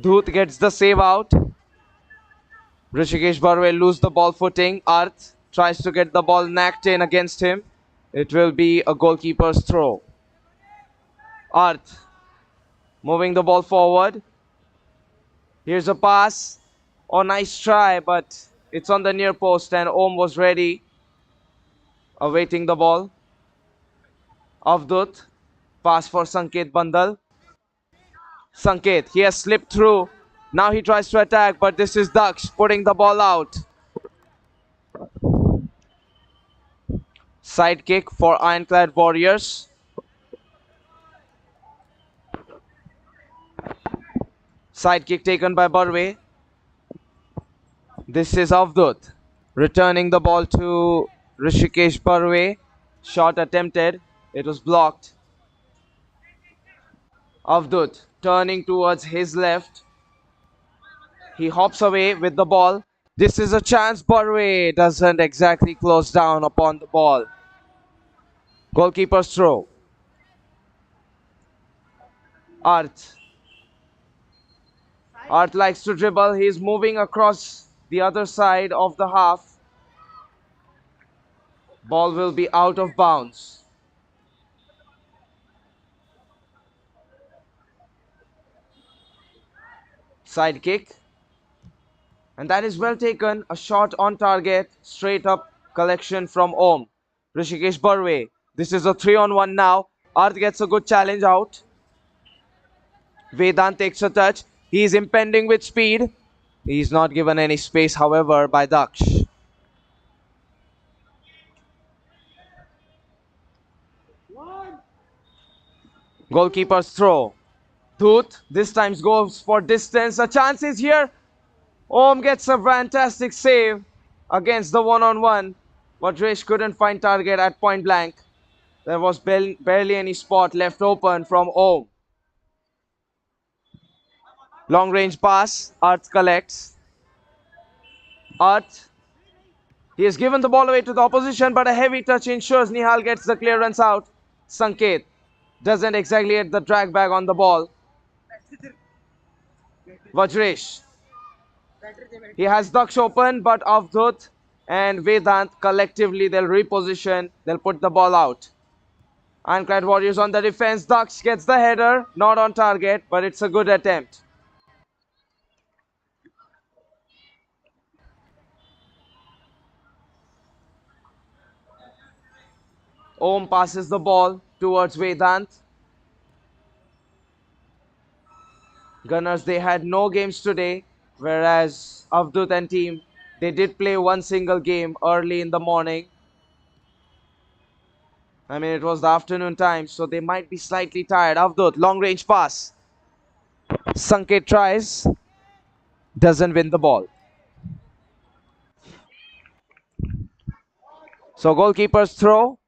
Dhoot gets the save out. Rishikesh Barwe lose the ball footing. Arth tries to get the ball knocked in against him. It will be a goalkeeper's throw. Arth moving the ball forward. Here's a pass. Oh, nice try, but it's on the near post and Om was ready, awaiting the ball. Avdut, pass for Sanket Bandal. Sanket, he has slipped through. Now he tries to attack, but this is Daksh putting the ball out. Side kick for Ironclad Warriors. Side kick taken by Barwe. This is Avdut returning the ball to Rishikesh Barwe. Shot attempted. It was blocked. Avdut turning towards his left. He hops away with the ball. This is a chance. Barwe doesn't exactly close down upon the ball. Goalkeeper's throw. Arth. Arth likes to dribble. He's moving across the other side of the half. Ball will be out of bounds. Side kick. And that is well taken. A shot on target. Straight up collection from Om. Rishikesh Barwe. This is a 3-on-1 now. Arth gets a good challenge out. Vedant takes a touch. He is impending with speed. He's not given any space, however, by Daksh. Goalkeeper's throw. Dhoot this time goes for distance. A chance is here. Om gets a fantastic save against the one-on-one. But Rish couldn't find target at point blank. There was barely any spot left open from Om. Long range pass. Arth collects. Arth. He has given the ball away to the opposition, but a heavy touch ensures Nihal gets the clearance out. Sanket doesn't exactly hit the drag bag on the ball. Vajresh. He has Daksh open, but Avdut and Vedant collectively they'll reposition. They'll put the ball out. Ironclad Warriors on the defense. Daksh gets the header, not on target, but it's a good attempt. Om passes the ball towards Vedant. Gunners, they had no games today, whereas Avdut and team, they did play one single game early in the morning. I mean, it was the afternoon time, so they might be slightly tired. Avdut, long range pass. Sanket tries, doesn't win the ball. So goalkeeper's throw.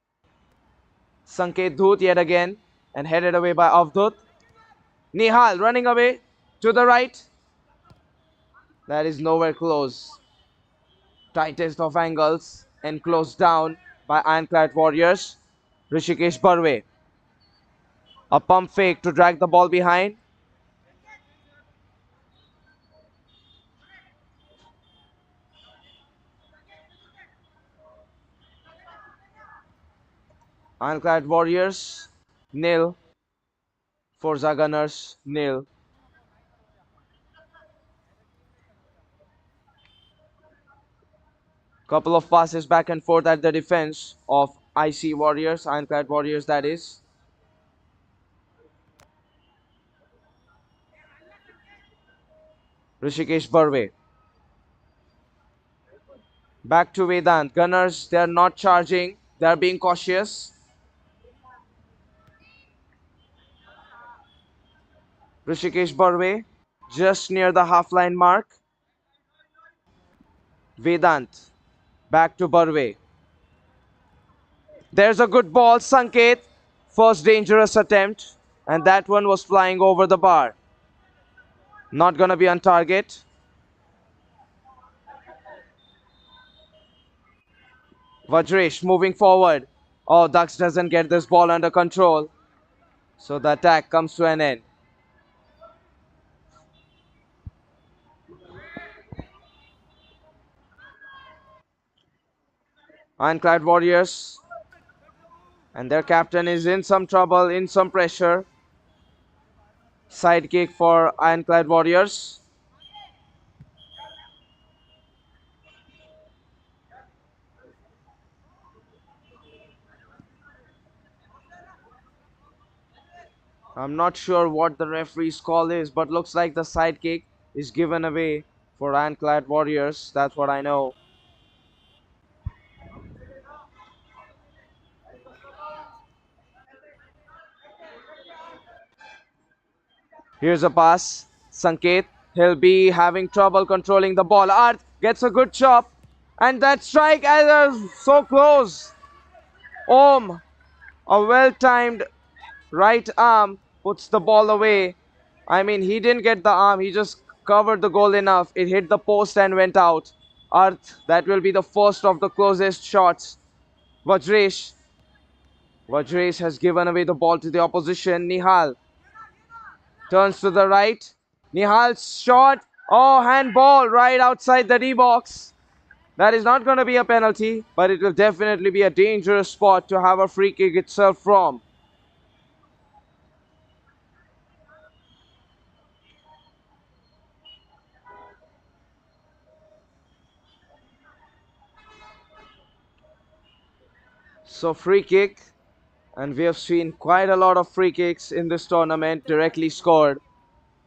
Sanket Dhoot yet again and headed away by Avdut. Nihal running away to the right. That is nowhere close. Tightest of angles and closed down by Ironclad Warriors. Rishikesh Barwe. A pump fake to drag the ball behind. Ironclad Warriors nil. Forza Gunners nil. Couple of passes back and forth at the defense of IC Warriors, Ironclad Warriors that is. Rishikesh Barwe. Back to Vedant. Gunners, they are not charging. They are being cautious. Rishikesh Barwe just near the half line mark. Vedant. Back to Barwe. There's a good ball. Sanket. First dangerous attempt. And that one was flying over the bar. Not gonna be on target. Vajresh moving forward. Oh, Daksh doesn't get this ball under control. So the attack comes to an end. Ironclad Warriors. And their captain is in some trouble, in some pressure. Side kick for Ironclad Warriors. I'm not sure what the referee's call is, but looks like the side kick is given away for Ironclad Warriors. That's what I know. Here's a pass. Sanket, he'll be having trouble controlling the ball. Arth gets a good chop. And that strike is so close. Om, a well-timed right arm, puts the ball away. I mean, he didn't get the arm. He just covered the goal enough. It hit the post and went out. Arth, that will be the first of the closest shots. Vajresh. Vajresh has given away the ball to the opposition. Nihal turns to the right. Nihal's shot. Oh, handball right outside the D box. That is not going to be a penalty, but it will definitely be a dangerous spot to have a free kick itself from. So free kick, and we have seen quite a lot of free kicks in this tournament directly scored.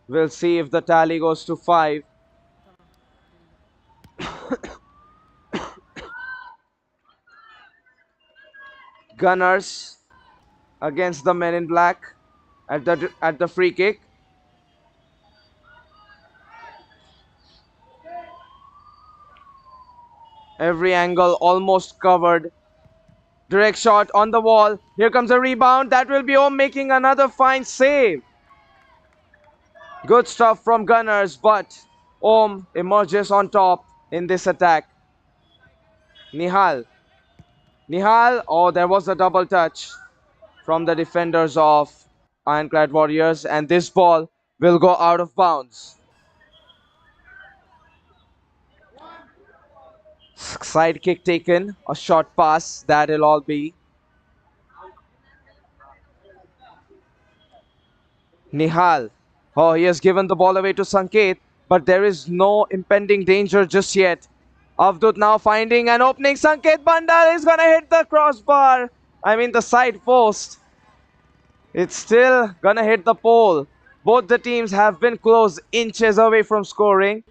We'll see if the tally goes to 5. Gunners against the men in black at the free kick. Every angle almost covered. Direct shot on the wall. Here comes a rebound. That will be Om making another fine save. Good stuff from Gunners, but Om emerges on top in this attack. Nihal. Nihal, oh, there was a double touch from the defenders of Ironclad Warriors, and this ball will go out of bounds. Side kick taken, a short pass, that'll all be. Nihal. Oh, he has given the ball away to Sanket, but there is no impending danger just yet. Avdut now finding an opening. Sanket Bandal is gonna hit the crossbar. I mean the side post. It's still gonna hit the pole. Both the teams have been close, inches away from scoring.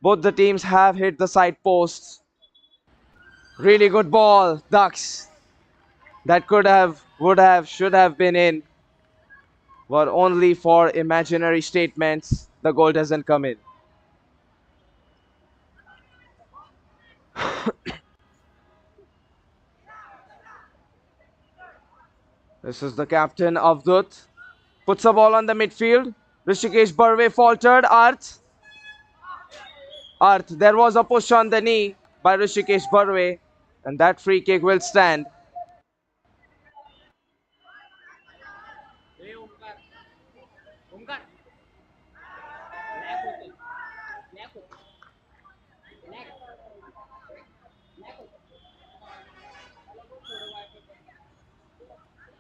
Both the teams have hit the side posts. Really good ball, Ducks. That could have, would have, should have been in. But only for imaginary statements, the goal doesn't come in. This is the captain, Avdut. Puts a ball on the midfield. Rishikesh Barve faltered. Arth. There was a push on the knee by Rishikesh Barve. And that free kick will stand.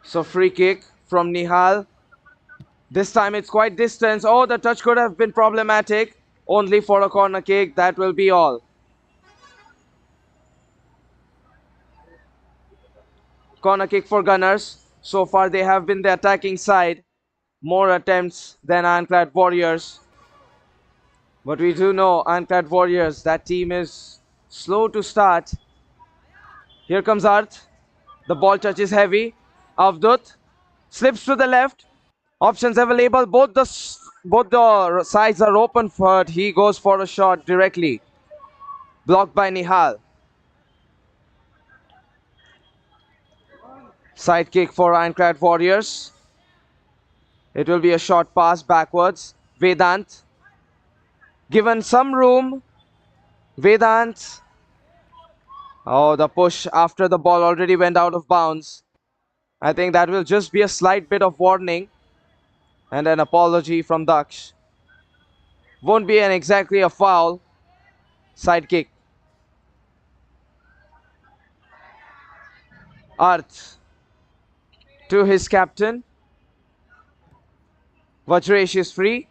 So free kick from Nihal. This time it's quite distance. Oh, the touch could have been problematic. Only for a corner kick. That will be all. Corner kick for Gunners. So far they have been the attacking side. More attempts than Ironclad Warriors. But we do know Ironclad Warriors, that team is slow to start. Here comes Arth. The ball touches heavy. Avdut slips to the left. Options available. Both the sides are open for it. He goes for a shot directly. Blocked by Nihal. Side kick for Ironclad Warriors. It will be a short pass backwards. Vedant. Given some room. Vedant. Oh, the push after the ball already went out of bounds. I think that will just be a slight bit of warning. And an apology from Daksh. Won't be exactly a foul. Side kick. Arth to his captain. Vajresh is free.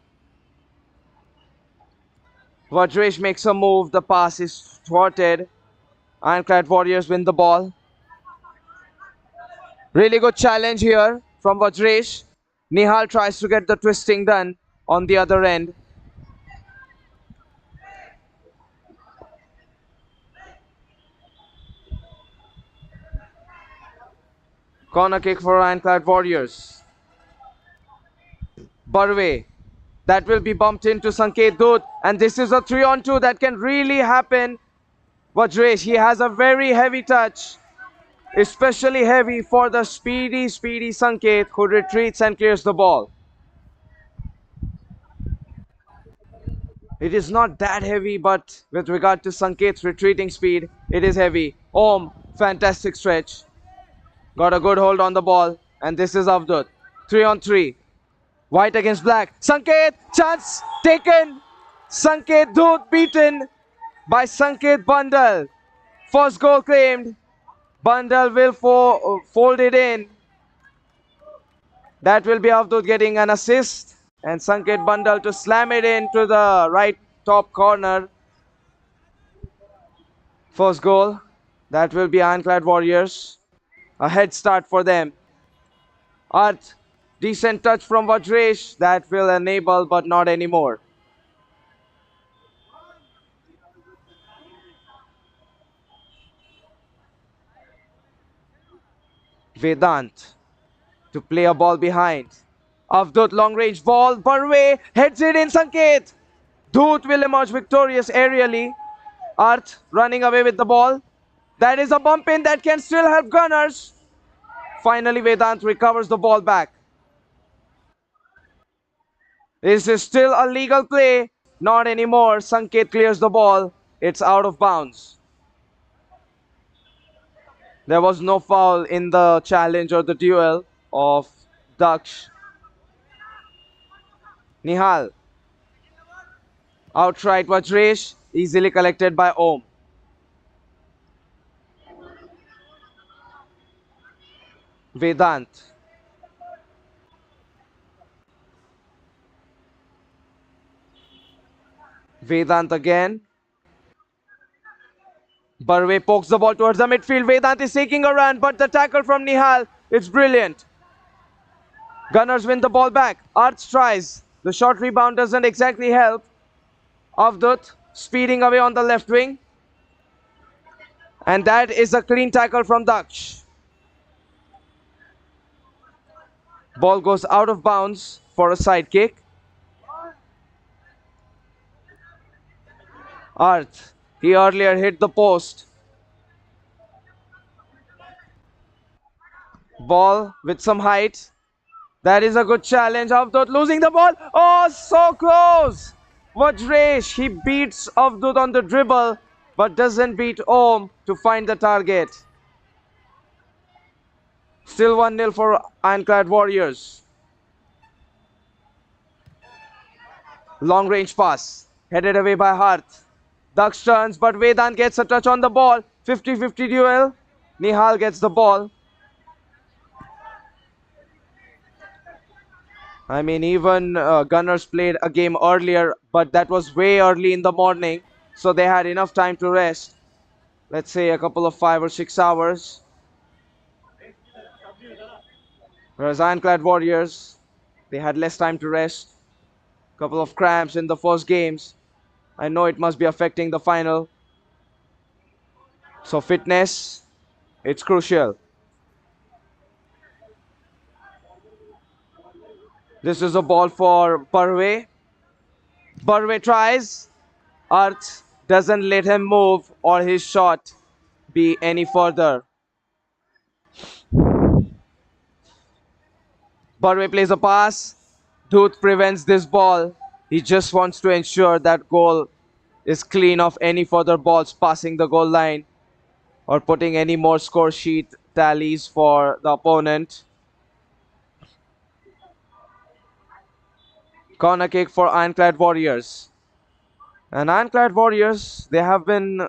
Vajresh makes a move. The pass is thwarted. Ironclad Warriors win the ball. Really good challenge here from Vajresh. Nihal tries to get the twisting done on the other end. Corner kick for Ironclad Warriors. Barve. That will be bumped into Sanket Dut. And this is a 3-on-2 that can really happen. Vajresh, he has a very heavy touch. Especially heavy for the speedy Sanket, who retreats and clears the ball. It is not that heavy, but with regard to Sanket's retreating speed, it is heavy. Om, fantastic stretch. Got a good hold on the ball. And this is Avdut. 3-on-3. White against black. Sanket, chance taken. Sanket Dut beaten by Sanket Bandal. First goal claimed. Bandal will fold it in. That will be Avdut getting an assist. And Sanket Bandal to slam it into the right top corner. First goal. That will be Ironclad Warriors. A head start for them. Arth, decent touch from Vajresh. That will enable, but not anymore. Vedant to play a ball behind. Avdut long range ball. Barve heads it in. Sanket. Dut will emerge victorious aerially. Arth running away with the ball. That is a bump in that can still help Gunners. Finally, Vedant recovers the ball back. This is still a legal play. Not anymore. Sanket clears the ball. It's out of bounds. There was no foul in the challenge or the duel of Daksh. Nihal. Outright Vajresh. Easily collected by Om. Vedant. Vedant again. Barve pokes the ball towards the midfield. Vedant is taking a run, but the tackle from Nihal, it's brilliant. Gunners win the ball back. Arth tries. The short rebound doesn't exactly help. Avdut speeding away on the left wing. And that is a clean tackle from Daksh. Ball goes out of bounds for a side kick. Arth, he earlier hit the post. Ball with some height. That is a good challenge. Avdut losing the ball. Oh, so close. Vajresh, he beats Avdut on the dribble, but doesn't beat Om to find the target. Still 1-0 for Ironclad Warriors. Long range pass. Headed away by Harth. Daksh turns, but Vedant gets a touch on the ball. 50-50 duel. Nihal gets the ball. I mean, even Gunners played a game earlier, but that was way early in the morning, so they had enough time to rest. Let's say a couple of 5 or 6 hours. Whereas Ironclad Warriors, they had less time to rest. Couple of cramps in the first games. I know it must be affecting the final. So fitness, it's crucial. This is a ball for Barve. Barve tries. Arth doesn't let him move or his shot be any further. Barve plays a pass. Dut prevents this ball. He just wants to ensure that goal is clean of any further balls passing the goal line or putting any more score sheet tallies for the opponent. Corner kick for Ironclad Warriors. And Ironclad Warriors, they have been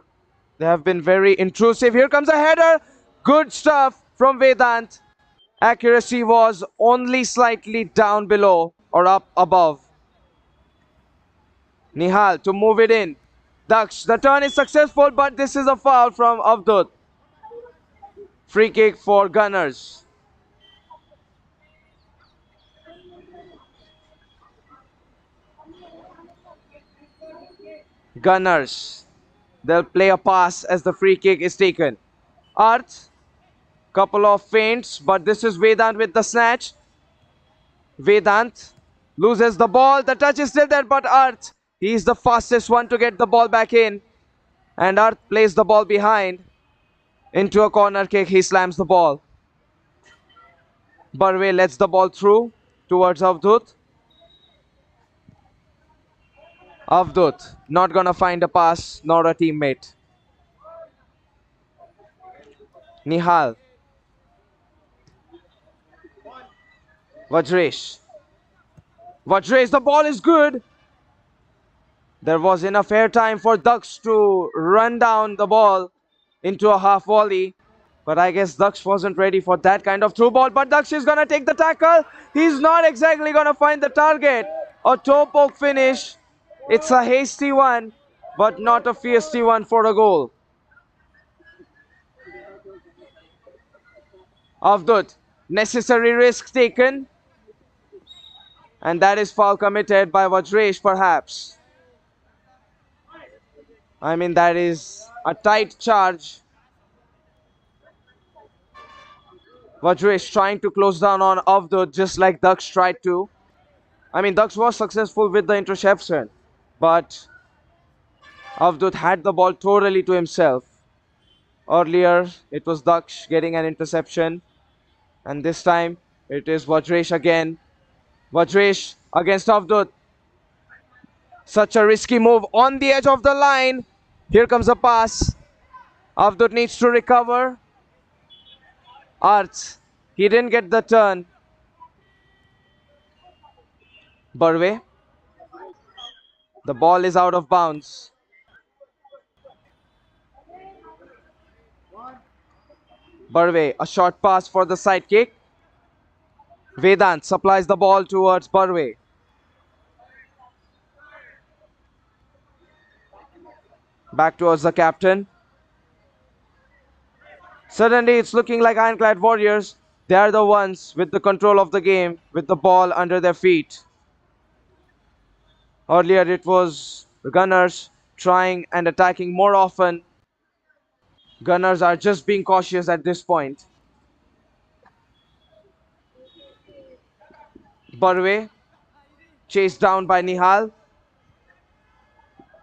very intrusive. Here comes a header. Good stuff from from Vedant. Accuracy was only slightly down below or up above. Nihal to move it in. Daksh, the turn is successful, but this is a foul from Avdut. Free kick for Gunners. Gunners. They'll play a pass as the free kick is taken. Arth, couple of feints, but this is Vedant with the snatch. Vedant loses the ball. The touch is still there, but Arth, he's the fastest one to get the ball back in. And Arth plays the ball behind into a corner kick. He slams the ball. Barve lets the ball through towards Avdut. Avdut not gonna find a pass nor a teammate. Nihal. Vajresh. Vajresh, the ball is good. There was enough air time for Daksh to run down the ball into a half volley. But I guess Daksh wasn't ready for that kind of through ball. But Daksh is gonna take the tackle. He's not exactly gonna find the target. A toe poke finish. It's a hasty one, but not a feisty one for a goal. Avdut, necessary risk taken. And that is foul committed by Vajresh perhaps. I mean, that is a tight charge. Vajresh trying to close down on Avdut just like Daksh tried to. I mean, Daksh was successful with the interception, but Avdut had the ball totally to himself. Earlier, it was Daksh getting an interception, and this time it is Vajresh again. Vajresh against Avdut. Such a risky move on the edge of the line. Here comes a pass. Avdut needs to recover. Arts, he didn't get the turn. Barve. The ball is out of bounds. Barve, a short pass for the side kick. Vedant supplies the ball towards Barve. Back towards the captain. Suddenly it's looking like Ironclad Warriors. They are the ones with the control of the game, with the ball under their feet. Earlier it was the Gunners trying and attacking more often. Gunners are just being cautious at this point. Barve, chased down by Nihal.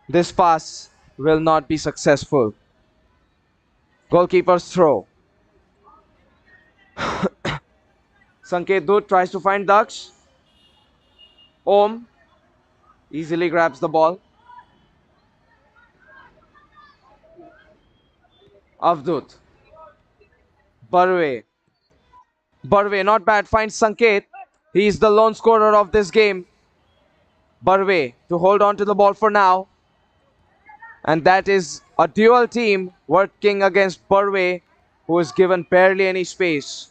This pass will not be successful. Goalkeeper's throw. Sanket Dut tries to find Daksh. Om easily grabs the ball. Avdut. Barve. Barve, not bad, finds Sanket. He is the lone scorer of this game. Barve to hold on to the ball for now. And that is a dual team working against Barve, who is given barely any space.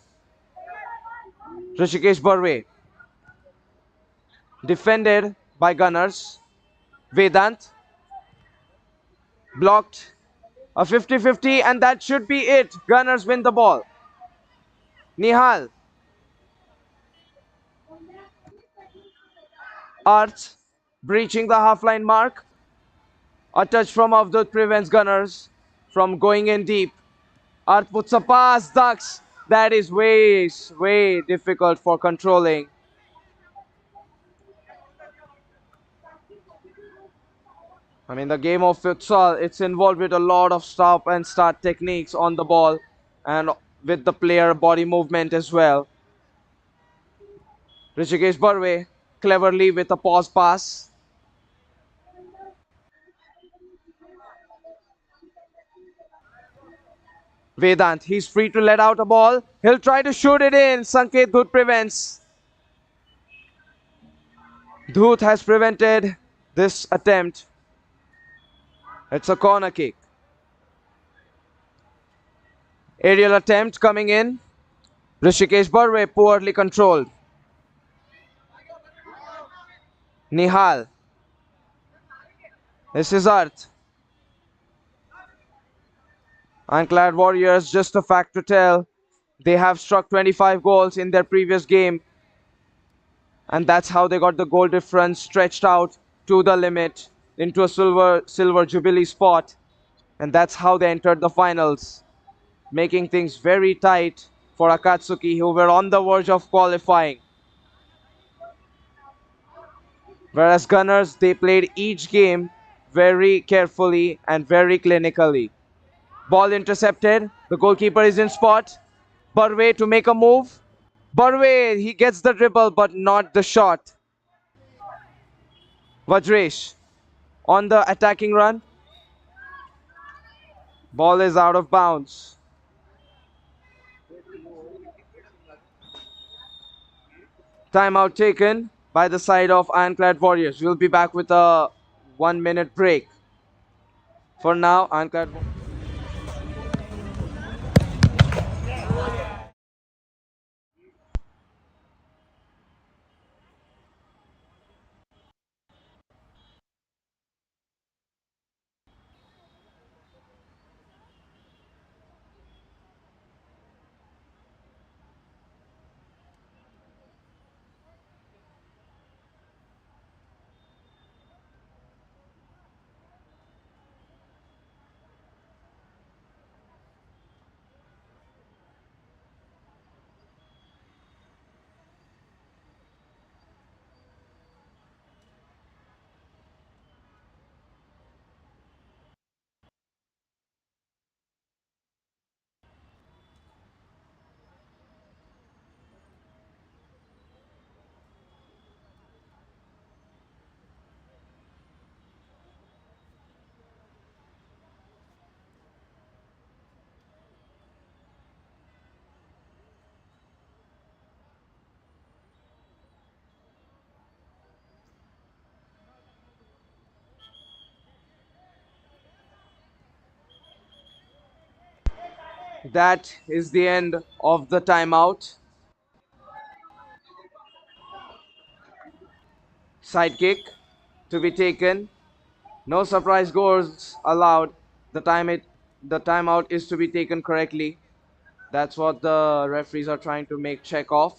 Rishikesh Barve. Defended by Gunners. Vedant. Blocked. A 50-50, and that should be it. Gunners win the ball. Nihal. Arth breaching the half-line mark. A touch from Avdut prevents Gunners from going in deep. Arth puts a pass. Daksh. That is way difficult for controlling. I mean, the game of futsal, it's involved with a lot of stop and start techniques on the ball and with the player body movement as well. Rishikesh Barve cleverly with a pause pass. Vedant, he's free to let out a ball. He'll try to shoot it in. Sanket Dut prevents. Dut has prevented this attempt. It's a corner kick. Aerial attempt coming in. Rishikesh Barve poorly controlled. Nihal. This is Arth. Ironclad Warriors, just a fact to tell, they have struck 25 goals in their previous game, and that's how they got the goal difference stretched out to the limit into a silver jubilee spot, and that's how they entered the finals, making things very tight for Akatsuki, who were on the verge of qualifying. Whereas Gunners, they played each game very carefully and very clinically. Ball intercepted. The goalkeeper is in spot. Barve to make a move. Barve, he gets the dribble but not the shot. Vajresh on the attacking run. Ball is out of bounds. Timeout taken by the side of Ironclad Warriors. We'll be back with a 1 minute break. For now, Ironclad Warriors. That is the end of the timeout. Side kick to be taken. No surprise goals allowed. The timeout is to be taken correctly. That's what the referees are trying to make check of.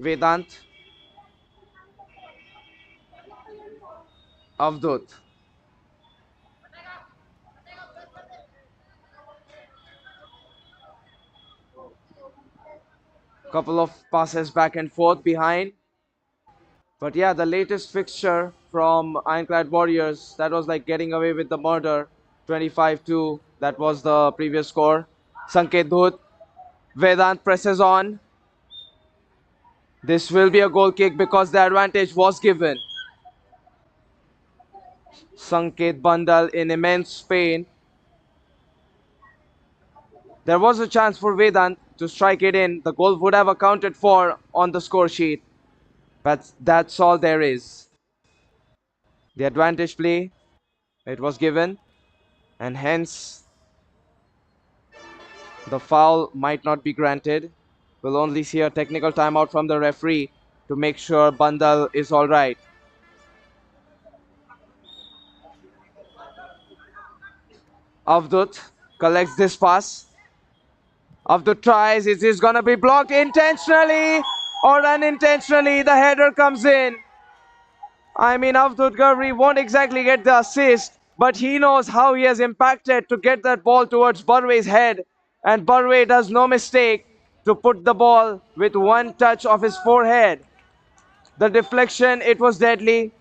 Vedant, Avdut. Couple of passes back and forth behind. But yeah, the latest fixture from Ironclad Warriors, that was like getting away with the murder. 25-2, that was the previous score. Sanket Dhut, Vedant presses on. This will be a goal kick because the advantage was given. Sanket Bandal in immense pain. There was a chance for Vedant to strike it in. The goal would have accounted for on the score sheet. But that's all there is. The advantage play, it was given, and hence the foul might not be granted. We'll only see a technical timeout from the referee to make sure Bandal is all right. Avdut collects this pass. Avdut tries. Is this going to be blocked intentionally or unintentionally? The header comes in. I mean, Avdut Gavri won't exactly get the assist, but he knows how he has impacted to get that ball towards Barve's head. And Barve does no mistake to put the ball with one touch of his forehead. The deflection, it was deadly.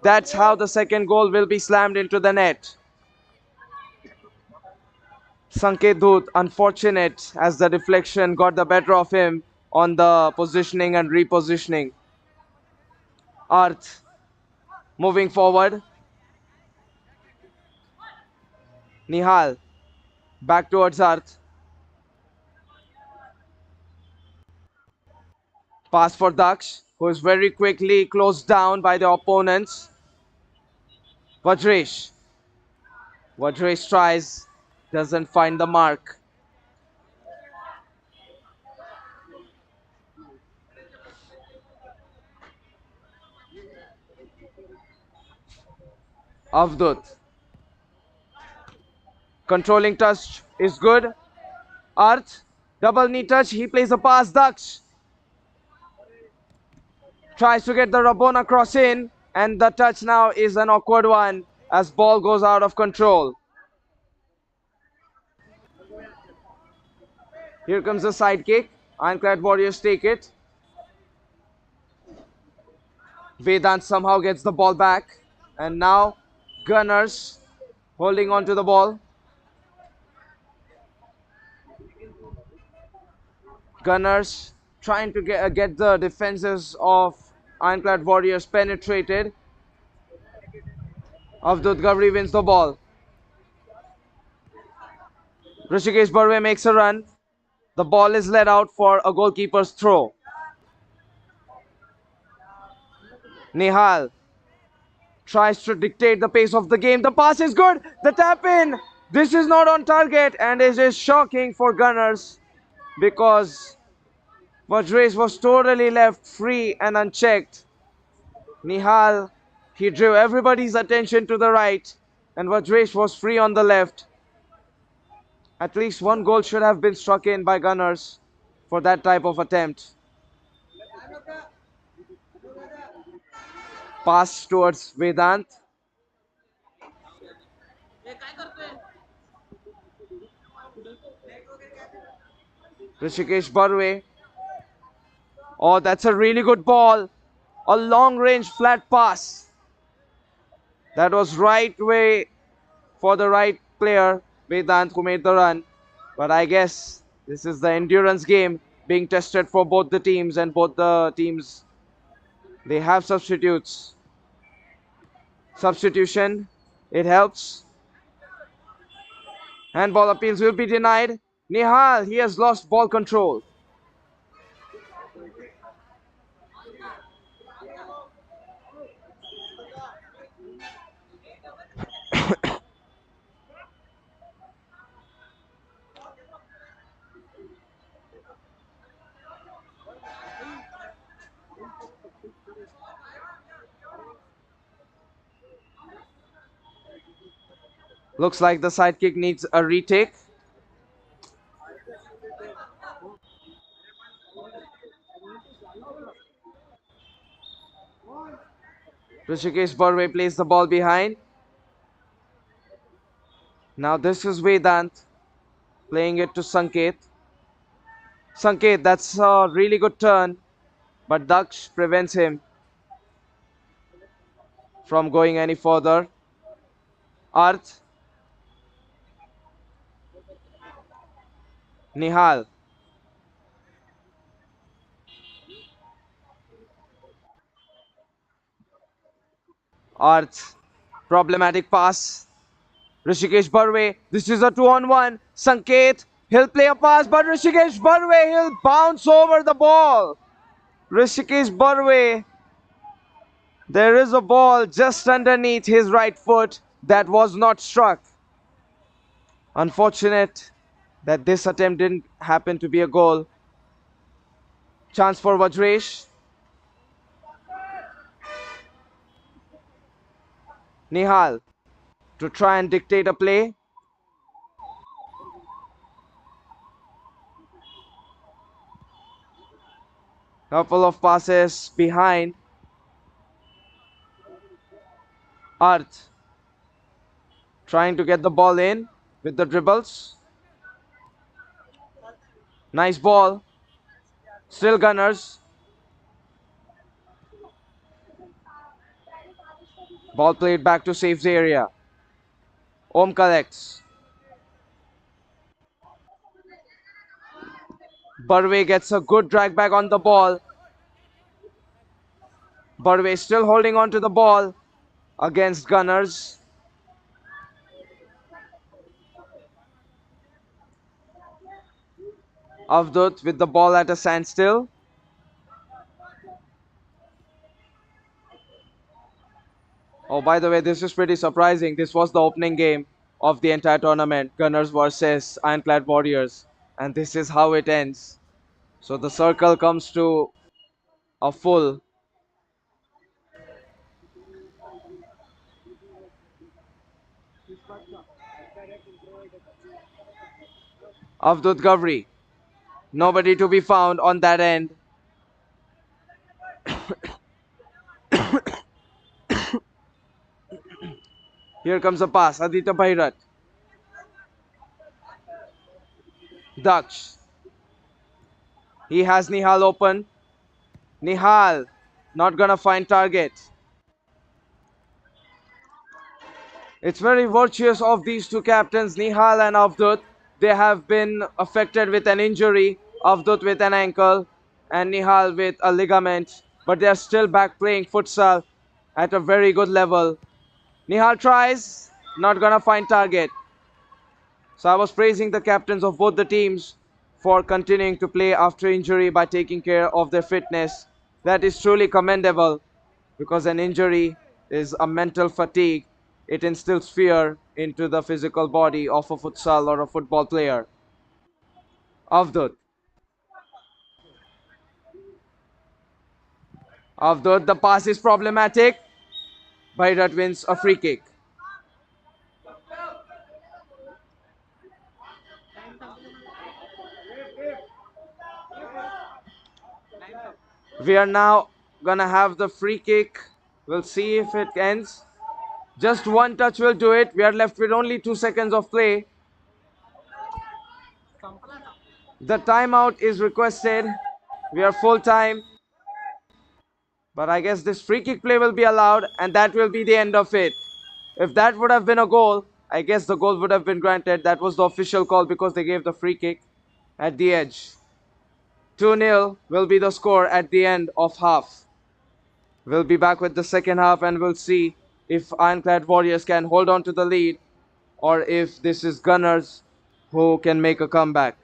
That's how the second goal will be slammed into the net. Sanket Dhut, unfortunate as the deflection got the better of him on the positioning and repositioning. Arth moving forward. Nihal back towards Arth. Pass for Daksh, who is very quickly closed down by the opponents. Vajresh. Vajresh tries. doesn't find the mark. Avdut. Controlling touch is good. Arth. Double knee touch. He plays a pass. Daksh tries to get the Rabona cross in. And the touch now is an awkward one as ball goes out of control. Here comes the side kick. Ironclad Warriors take it. Vedant somehow gets the ball back. And now Gunners holding on to the ball. Gunners trying to get the defenses of Ironclad Warriors penetrated. Avdut Gavri wins the ball. Rishikesh Barve makes a run. The ball is let out for a goalkeeper's throw. Nihal tries to dictate the pace of the game. The pass is good. The tap in. This is not on target and it is shocking for Gunners because Vajresh was totally left free and unchecked. Nihal, he drew everybody's attention to the right and Vajresh was free on the left. At least one goal should have been struck in by Gunners for that type of attempt. Pass towards Vedant. Rishikesh Barve. Oh, that's a really good ball. A long range flat pass. That was right way for the right player, Vedant, who made the run. But I guess this is the endurance game being tested for both the teams, and both the teams, they have substitutes. Substitution, it helps. Handball appeals will be denied. Nihal, he has lost ball control. Looks like the side kick needs a retake. Rishikesh Barve plays the ball behind. Now this is Vedant playing it to Sanket. Sanket, that's a really good turn, but Daksh prevents him from going any further. Arth. Nihal. Arth. Problematic pass. Rishikesh Barve. This is a 2-on-1. Sanket. He'll play a pass, but Rishikesh Barve, he'll bounce over the ball. Rishikesh Barve. There is a ball just underneath his right foot that was not struck. Unfortunate that this attempt didn't happen to be a goal. Chance for Vajresh. Nihal to try and dictate a play. Couple of passes behind. Arth trying to get the ball in with the dribbles. Nice ball. Still Gunners. Ball played back to saves area. Om collects. Barve gets a good drag back on the ball. Barve still holding on to the ball against Gunners. Avdut with the ball at a standstill. Oh, by the way, this is pretty surprising. This was the opening game of the entire tournament. Gunners versus Ironclad Warriors. And this is how it ends. So the circle comes to a full. Avdut Gavri. Nobody to be found on that end. Here comes a pass. Aditya Bhairat. Daksh. He has Nihal open. Nihal not gonna find target. It's very virtuous of these two captains, Nihal and Avdut. They have been affected with an injury, Avdut with an ankle, and Nihal with a ligament. But they are still back playing futsal at a very good level. Nihal tries, not gonna find target. So I was praising the captains of both the teams for continuing to play after injury by taking care of their fitness. That is truly commendable because an injury is a mental fatigue. It instills fear into the physical body of a futsal or a football player. Avdut. Avdut, the pass is problematic. Bhairat wins a free kick. We are now gonna have the free kick. We'll see if it ends. Just one touch will do it. We are left with only 2 seconds of play. The timeout is requested. We are full time. But I guess this free kick play will be allowed, and that will be the end of it. If that would have been a goal, I guess the goal would have been granted. That was the official call because they gave the free kick at the edge. 2-0 will be the score at the end of half. We'll be back with the second half and we'll see if Ironclad Warriors can hold on to the lead or if this is Gunners who can make a comeback.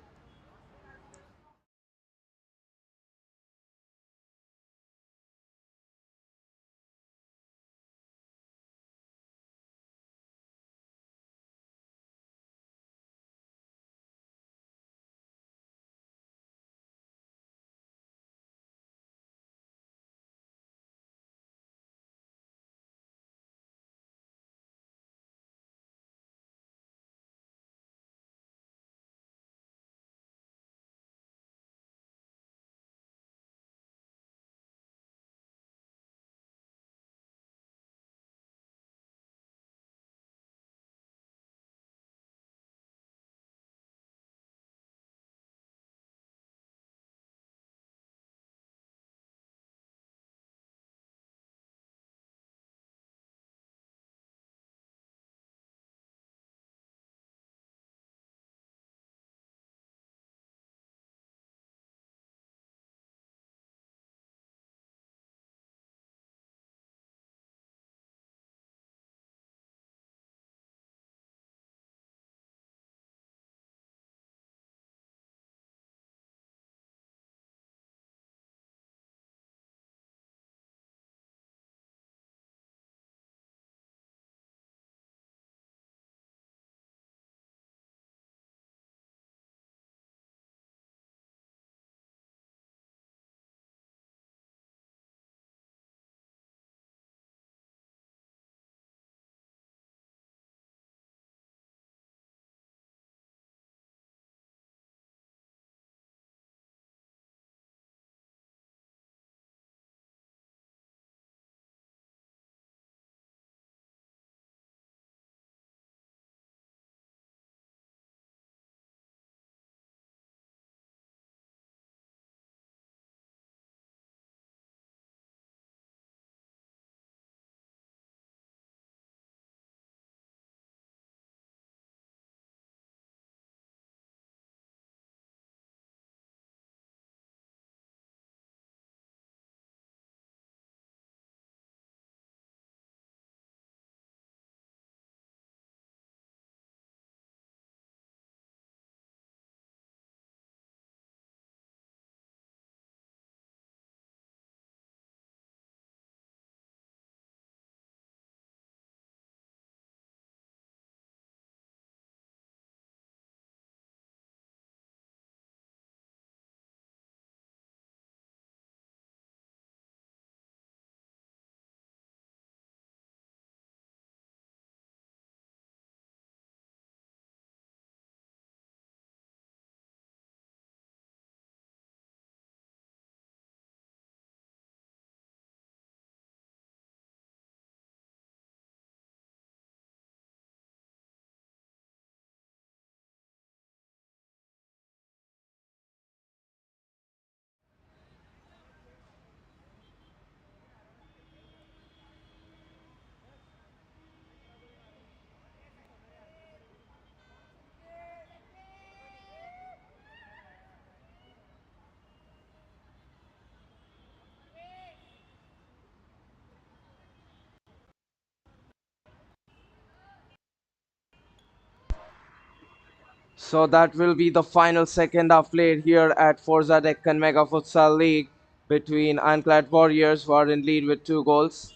So that will be the final second half played here at Forza Deccan Mega Futsal League between Ironclad Warriors, who are in lead with 2 goals,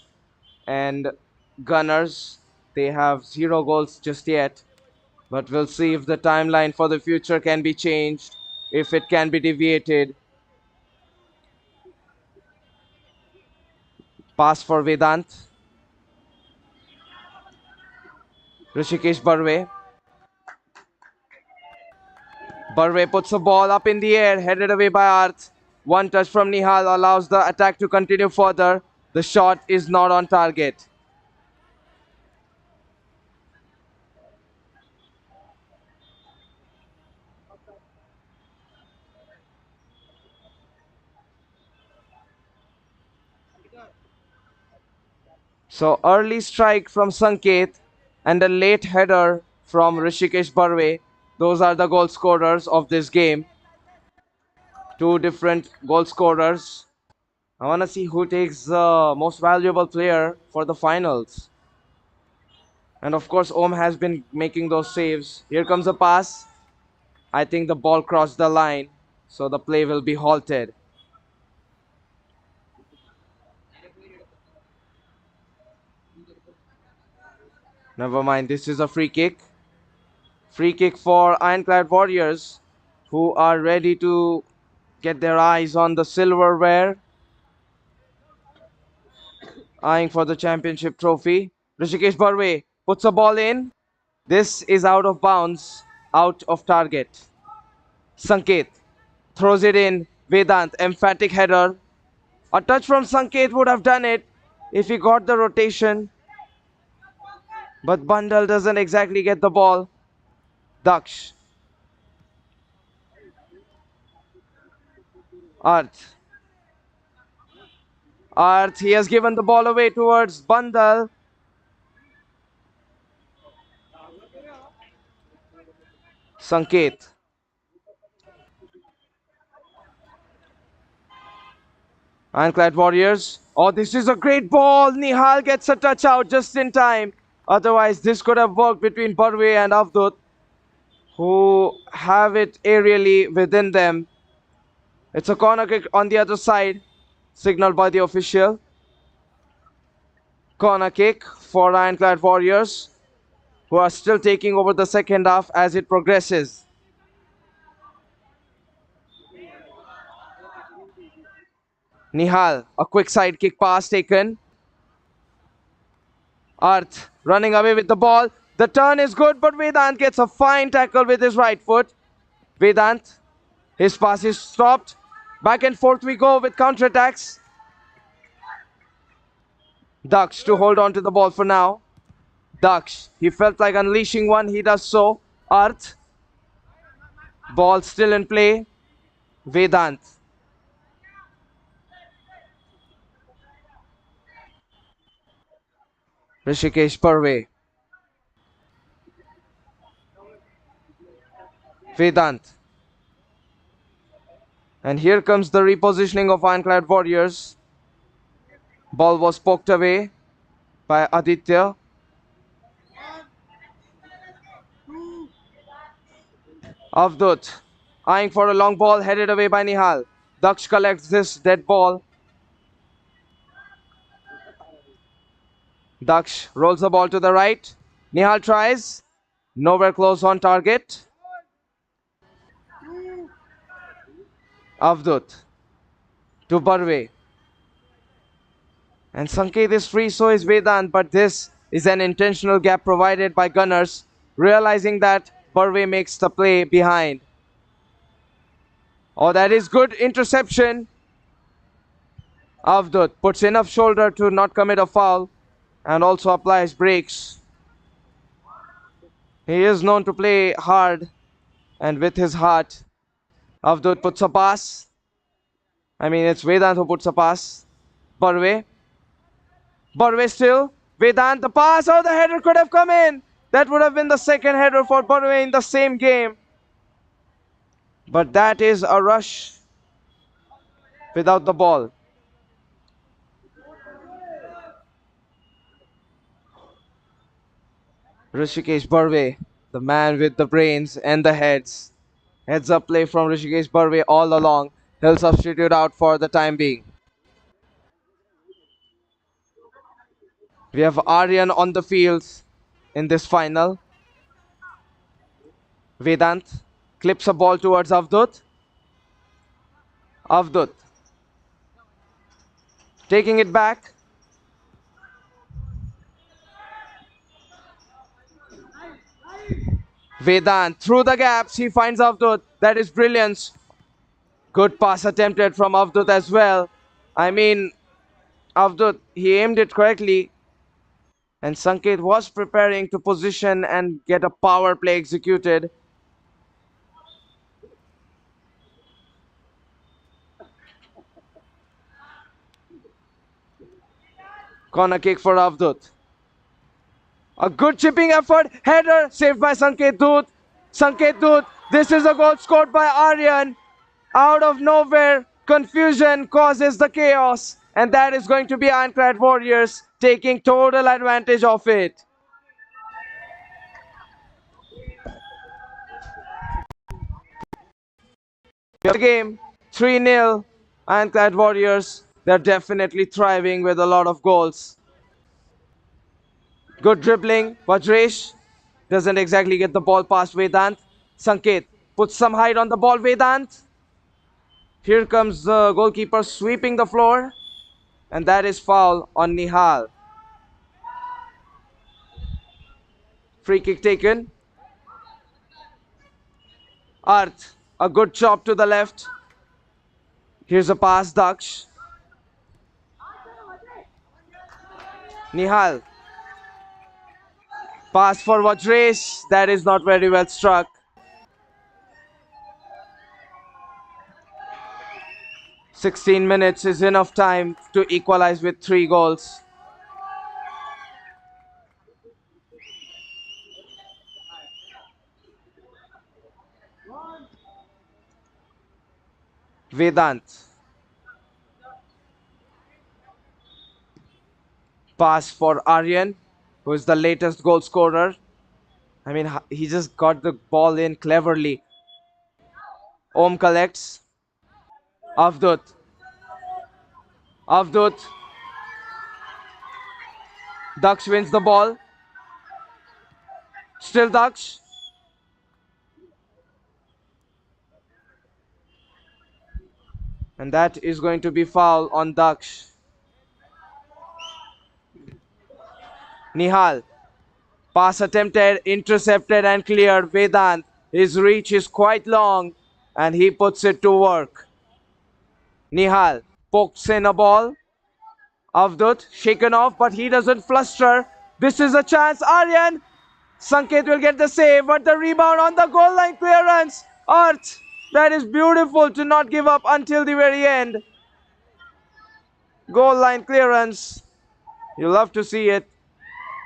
and Gunners. They have 0 goals just yet, but we'll see if the timeline for the future can be changed, if it can be deviated. Pass for Vedant. Rishikesh Barve. Barve puts the ball up in the air, headed away by Arth. One touch from Nihal allows the attack to continue further. The shot is not on target. So early strike from Sanket and a late header from Rishikesh Barve. Those are the goal scorers of this game. Two different goal scorers. I want to see who takes the most valuable player for the finals. And of course, Om has been making those saves. Here comes a pass. I think the ball crossed the line, so the play will be halted. Never mind, this is a free kick. Free kick for Ironclad Warriors, who are ready to get their eyes on the silverware, eyeing for the championship trophy. Rishikesh Barve puts a ball in. This is out of bounds, out of target. Sanket throws it in. Vedant, emphatic header. A touch from Sanket would have done it if he got the rotation. But Bundle doesn't exactly get the ball. Daksh. Arth. Arth, he has given the ball away towards Bundle. Sanket. Ironclad Warriors. Oh, this is a great ball. Nihal gets a touch out just in time. Otherwise, this could have worked between Barve and Avdut, who have it aerially within them. It's a corner kick on the other side, signaled by the official. Corner kick for Ironclad Warriors, who are still taking over the second half as it progresses. Nihal, a quick side kick pass taken. Arth running away with the ball. The turn is good, but Vedant gets a fine tackle with his right foot. Vedant, his pass is stopped. Back and forth we go with counterattacks. Daksh to hold on to the ball for now. Daksh, he felt like unleashing one, he does so. Arth, ball still in play. Vedant. Rishikesh Parve. Vedant. And here comes the repositioning of Ironclad Warriors. Ball was poked away by Aditya. Avdut eyeing for a long ball headed away by Nihal. Daksh collects this dead ball. Daksh rolls the ball to the right. Nihal tries. Nowhere close on target. Avdut to Barve. And Sanket is free, so is Vedant, but this is an intentional gap provided by Gunners, realizing that Barve makes the play behind. Oh, that is good interception. Avdut puts enough shoulder to not commit a foul and also applies brakes. He is known to play hard and with his heart. Avdut puts a pass. I mean, it's Vedant who puts a pass. Barve. Barve still. Vedant, the pass. Oh, the header could have come in. That would have been the second header for Barve in the same game. But that is a rush without the ball. Rishikesh Barve, The man with the brains and the heads. Heads up play from Rishikesh Barve all along. He'll substitute out for the time being. We have Aryan on the field in this final. Vedant clips a ball towards Avdut. Avdut taking it back. Vedant through the gaps. He finds Avdut. That is brilliance. Good pass attempted from Avdut as well. I mean, Avdut, he aimed it correctly. And Sanket was preparing to position and get a power play executed. Corner kick for Avdut. A good chipping effort. Header saved by Sanket Dut. Sanket Dut. This is a goal scored by Aryan. Out of nowhere, confusion causes the chaos. And that is going to be Ironclad Warriors taking total advantage of it. The game 3-0. Ironclad Warriors. They're definitely thriving with a lot of goals. Good dribbling. Vajresh doesn't exactly get the ball past Vedant. Sanket puts some height on the ball. Vedant. Here comes the goalkeeper sweeping the floor. And that is foul on Nihal. Free kick taken. Arth, a good chop to the left. Here's a pass, Daksh. Nihal. Pass for Vajresh. That is not very well struck. 16 minutes is enough time to equalize with 3 goals. Vedant. Pass for Aryan, who is the latest goal scorer. I mean, he just got the ball in cleverly. Om collects. Avdut. Avdut. Daksh wins the ball. Still Daksh. And that is going to be foul on Daksh. Nihal. Pass attempted, intercepted and cleared. Vedant. His reach is quite long and he puts it to work. Nihal pokes in a ball. Avdut shaken off, but he doesn't fluster. This is a chance. Aryan. Sanket will get the save, but the rebound on the goal line clearance. Arth. That is beautiful to not give up until the very end. Goal line clearance. You love to see it.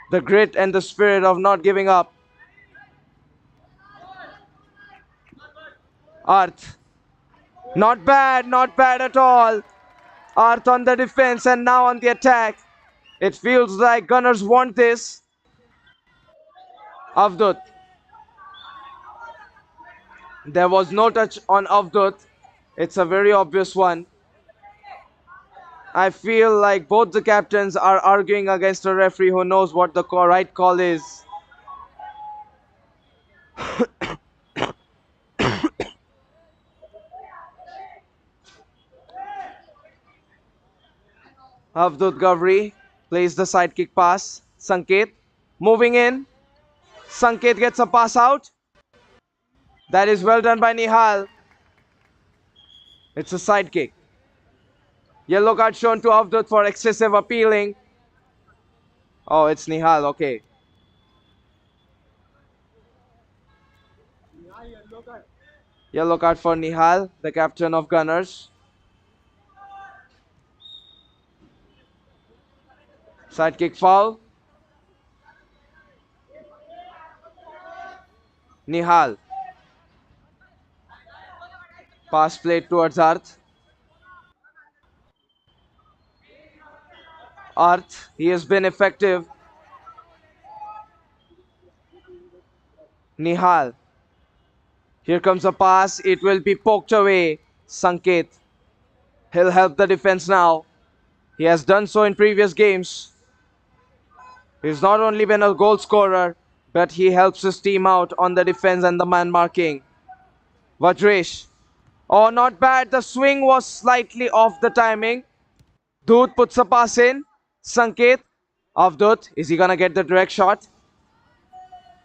The grit and the spirit of not giving up. Arth. Not bad, not bad at all. Arth on the defense and now on the attack. It feels like Gunners want this. Avdut. There was no touch on Avdut. It's a very obvious one. I feel like both the captains are arguing against a referee who knows what the right call is. Avdut Gavri plays the sidekick pass. Sanket moving in. Sanket gets a pass out. That is well done by Nihal. It's a sidekick. Yellow card shown to Avdut for excessive appealing. Oh, it's Nihal, okay. Yellow card for Nihal, the captain of Gunners. Sidekick foul. Nihal. Pass played towards Arth. Arth, he has been effective. Nihal. Here comes a pass. It will be poked away. Sanket. He'll help the defense now. He has done so in previous games. He's not only been a goal scorer, but he helps his team out on the defense and the man marking. Vajresh. Oh, not bad. The swing was slightly off the timing. Dhoot puts a pass in. Sanket. Avdut. Is he gonna get the direct shot?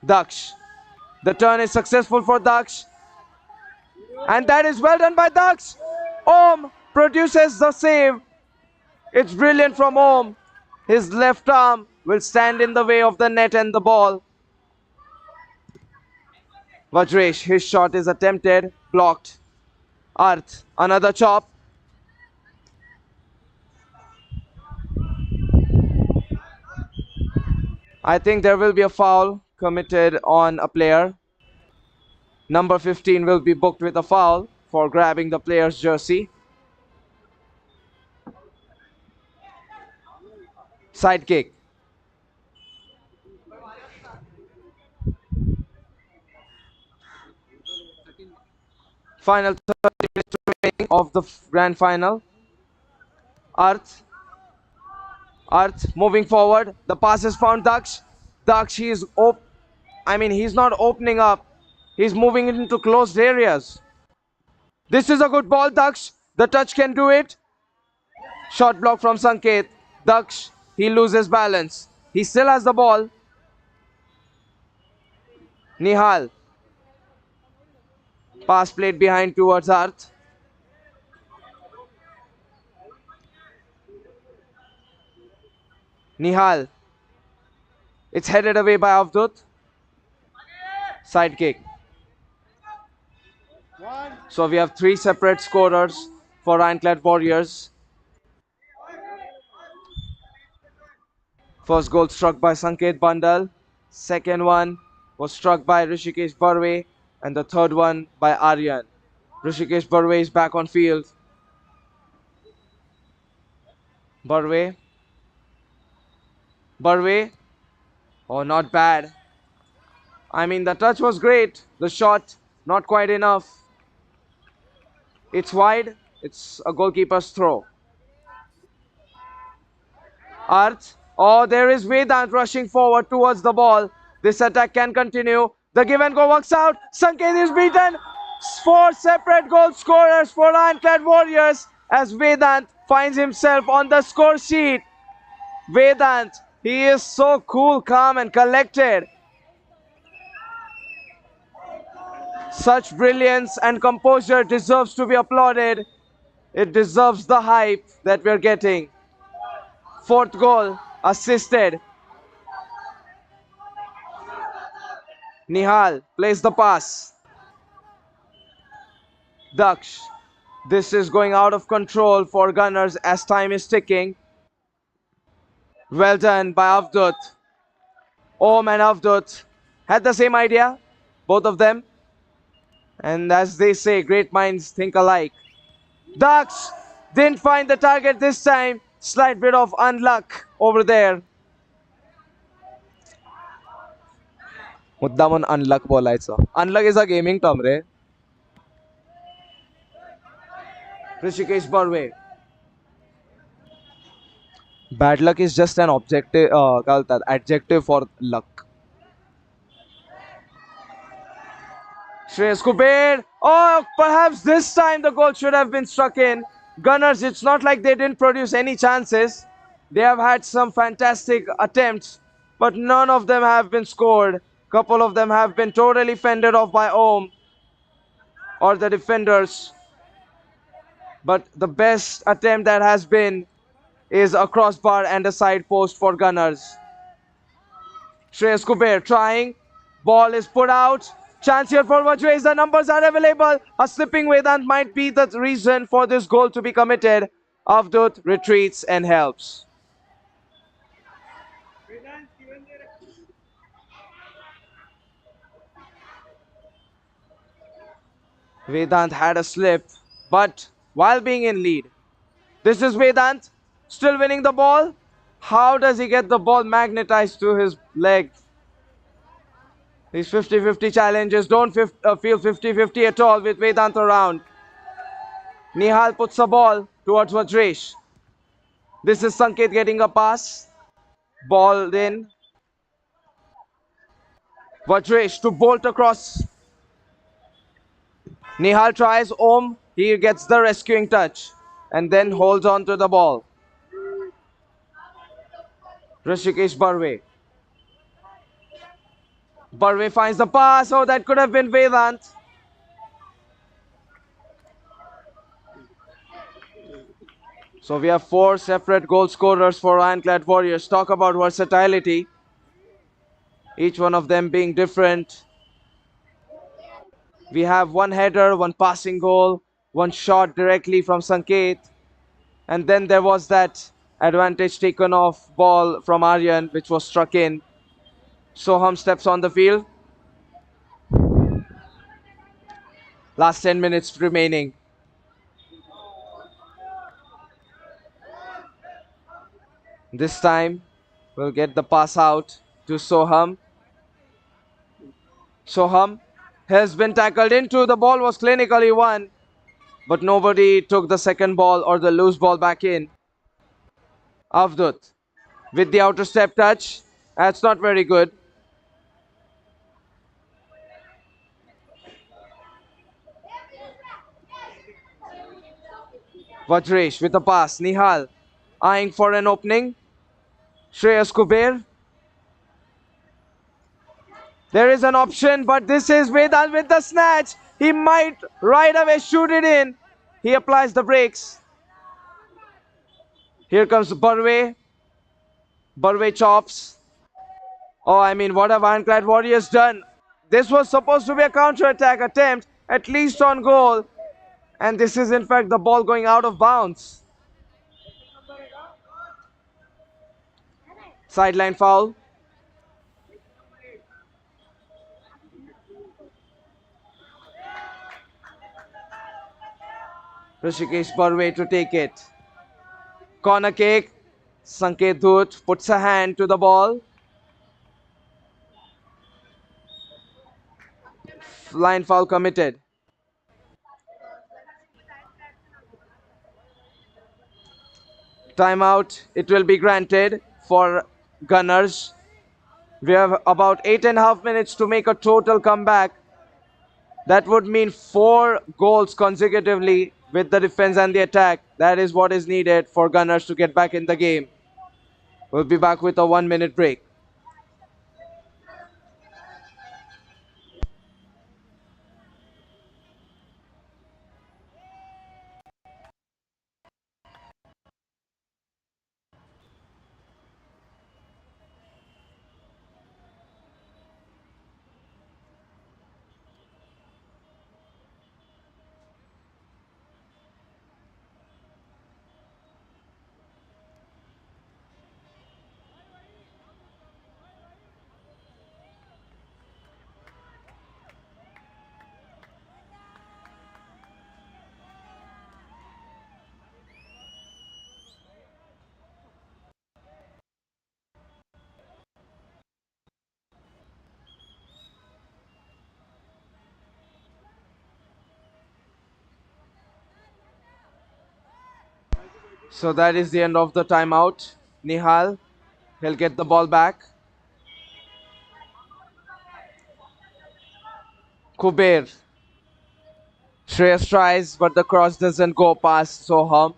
Daksh. The turn is successful for Daksh. And that is well done by Daksh. Om produces the save. It's brilliant from Om. His left arm will stand in the way of the net and the ball. Vajresh, his shot is attempted, blocked. Arth, another chop. I think there will be a foul committed on a player. Number 15 will be booked with a foul for grabbing the player's jersey. Side kick. Final 30 minutes remaining of the grand final. Arth. Arth moving forward. The pass is found Daksh. Daksh, he's not opening up. He's moving into closed areas. This is a good ball, Daksh. The touch can do it. Shot block from Sanket. Daksh, he loses balance. He still has the ball. Nihal. Pass played behind towards Arth. Nihal. It's headed away by Avdut. Side kick. So we have three separate scorers for Ironclad Warriors. First goal struck by Sanket Bandal. Second one was struck by Rishikesh Barwe. And the third one by Aryan. Rishikesh Barwe is back on field. Barwe. Barwe. Oh, not bad. The touch was great. The shot, not quite enough. It's wide. It's a goalkeeper's throw. Arth. Oh, there is Vedant rushing forward towards the ball. This attack can continue. The give and go works out. Sanket is beaten. Four separate goal scorers for Ironclad Warriors as Vedant finds himself on the score sheet. Vedant, he is so cool, calm and collected. Such brilliance and composure deserves to be applauded. It deserves the hype that we're getting. Fourth goal, assisted. Nihal plays the pass. Daksh. This is going out of control for Gunners as time is ticking. Well done by Avdut. Om and Avdut had the same idea, both of them. And as they say, great minds think alike. Daksh didn't find the target this time. Slight bit of unluck over there. मुद्दामून unluck बोलायचं. Unluck is a gaming term, रे. Rishikesh Barwe. Bad luck is just an adjective for luck. Shreyas Kuber. Oh, perhaps this time the goal should have been struck in. Gunners, it's not like they didn't produce any chances. They have had some fantastic attempts, but none of them have been scored. Couple of them have been totally fended off by Om or the defenders. But the best attempt that has been is a crossbar and a side post for Gunners. Shreyas Kuber trying. Ball is put out. Chance here for Vajresh. The numbers are available. A slipping Vedant might be the reason for this goal to be committed. Avdut retreats and helps. Vedant had a slip, but while being in lead. This is Vedant, still winning the ball. How does he get the ball magnetized to his leg? These 50-50 challenges don't feel 50-50 at all with Vedant around. Nihal puts the ball towards Vajresh. This is Sanket getting a pass. Ball in. Vajresh to bolt across. Nihal tries Om. He gets the rescuing touch and then holds on to the ball. Rishikesh Barve. Barve finds the pass. Oh, that could have been Vedant. So we have 4 separate goal scorers for Ironclad Warriors. Talk about versatility. Each one of them being different. We have 1 header, 1 passing goal, 1 shot directly from Sanket. And then there was that advantage taken off ball from Aryan, which was struck in. Soham steps on the field. Last 10 minutes remaining. This time, we'll get the pass out to Soham. Soham has been tackled into. The ball was clinically won, but nobody took the second ball or the loose ball back in. Avdut with the outer step touch. That's not very good. Vajresh with a pass. Nihal eyeing for an opening. Shreyas Kuber. There is an option, but this is Vedant with the snatch. He might right away shoot it in. He applies the brakes. Here comes Barve. Barve chops. Oh, I mean, what have Ironclad Warriors done? This was supposed to be a counter-attack attempt, at least on goal. And this is, in fact, the ball going out of bounds. Sideline foul. Rishikesh Barve to take it. Corner kick. Sanket Dhut puts a hand to the ball. Line foul committed. Timeout. It will be granted for Gunners. We have about 8.5 minutes to make a total comeback. That would mean 4 goals consecutively with the defense and the attack. That is what is needed for Gunners to get back in the game. We'll be back with a 1-minute break. So that is the end of the timeout. Nihal, he'll get the ball back. Kuber. Shreyas tries, but the cross doesn't go past Soham.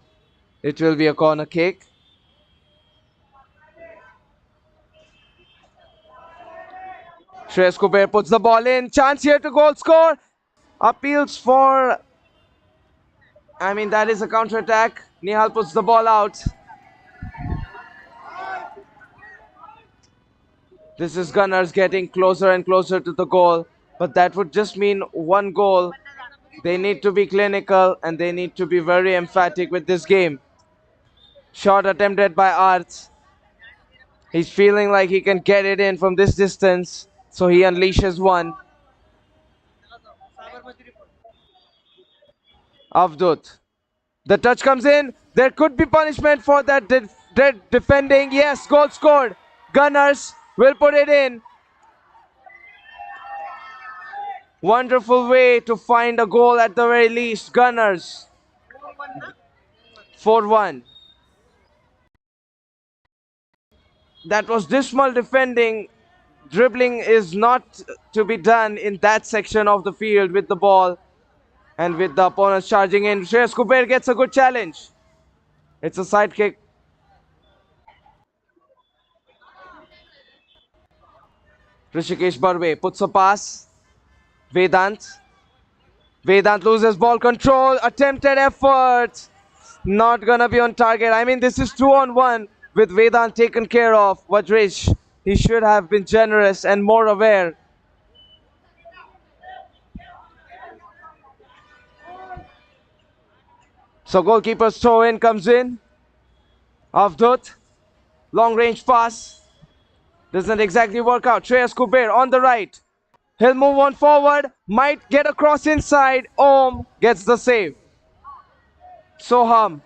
It will be a corner kick. Shreyas Kuber puts the ball in. Chance here to goal score. Appeals for... I mean, that is a counter-attack. Nihal puts the ball out. This is Gunners getting closer and closer to the goal. But that would just mean 1 goal. They need to be clinical and they need to be very emphatic with this game. Shot attempted by Arts. He's feeling like he can get it in from this distance. So he unleashes one. Avdut. The touch comes in. There could be punishment for that defending. Yes, goal scored. Gunners will put it in. Wonderful way to find a goal at the very least. Gunners, 4-1. That was dismal defending. Dribbling is not to be done in that section of the field with the ball and with the opponents charging in. Shreyas Kuber gets a good challenge. It's a side kick. Rishikesh Barve puts a pass. Vedant. Vedant loses ball control. Attempted effort. Not gonna be on target. I mean, this is 2-on-1 with Vedant taken care of. Vajresh, he should have been generous and more aware. So goalkeeper's throw in comes in. Avdut, long range pass. Doesn't exactly work out. Shreyas Kuber on the right. He'll move on forward. Might get across inside. Om gets the save. Soham.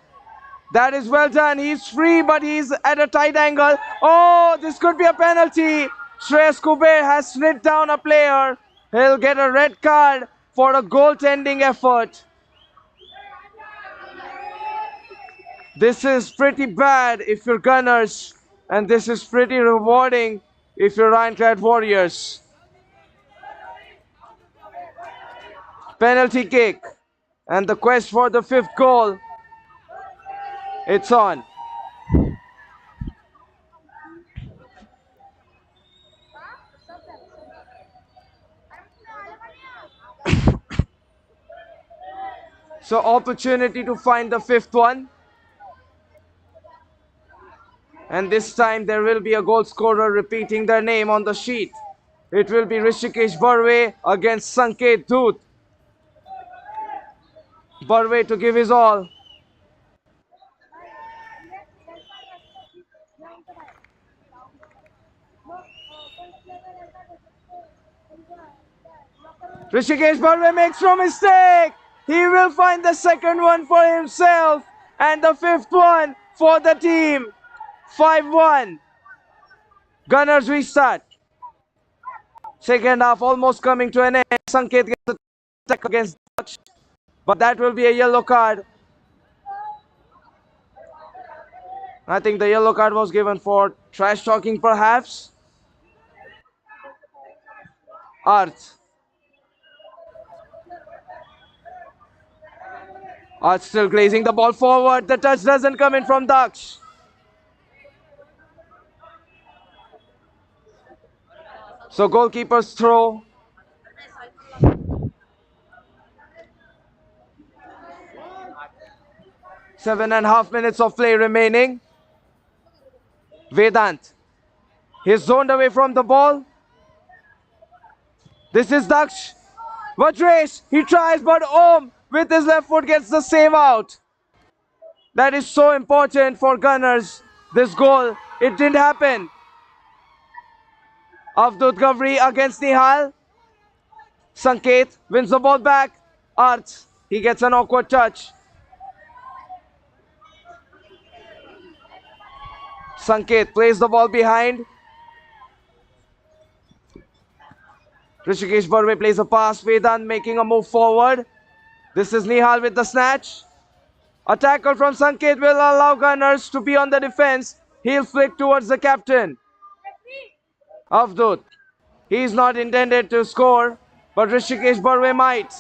That is well done. He's free, but he's at a tight angle. Oh, this could be a penalty. Shreyas Kuber has slid down a player. He'll get a red card for a goaltending effort. This is pretty bad if you're Gunners, and this is pretty rewarding if you're Ironclad Warriors. Penalty kick, and the quest for the fifth goal, it's on. So opportunity to find the fifth one. And this time there will be a goal scorer repeating their name on the sheet. It will be Rishikesh Barve against Sanket Dhoot. Barve to give his all. Rishikesh Barve makes no mistake. He will find the second one for himself and the fifth one for the team. 5-1. Gunners restart. Second half almost coming to an end. Sanket gets a attack against Dutch, but that will be a yellow card. I think the yellow card was given for trash talking perhaps. Arth. Arth still glazing the ball forward. The touch doesn't come in from Daksh. So goalkeeper's throw. Seven and a half minutes of play remaining. Vedant. He's zoned away from the ball. This is Daksh. Vajresh. He tries, but Om with his left foot gets the save out. That is so important for Gunners. This goal, it didn't happen. Avdut Gavri against Nihal. Sanket wins the ball back. Arth, he gets an awkward touch. Sanket plays the ball behind. Rishikesh Barve plays a pass. Vedant making a move forward. This is Nihal with the snatch. A tackle from Sanket will allow Gunners to be on the defense. He'll flick towards the captain. Avdut. He's not intended to score, but Rishikesh Barve might.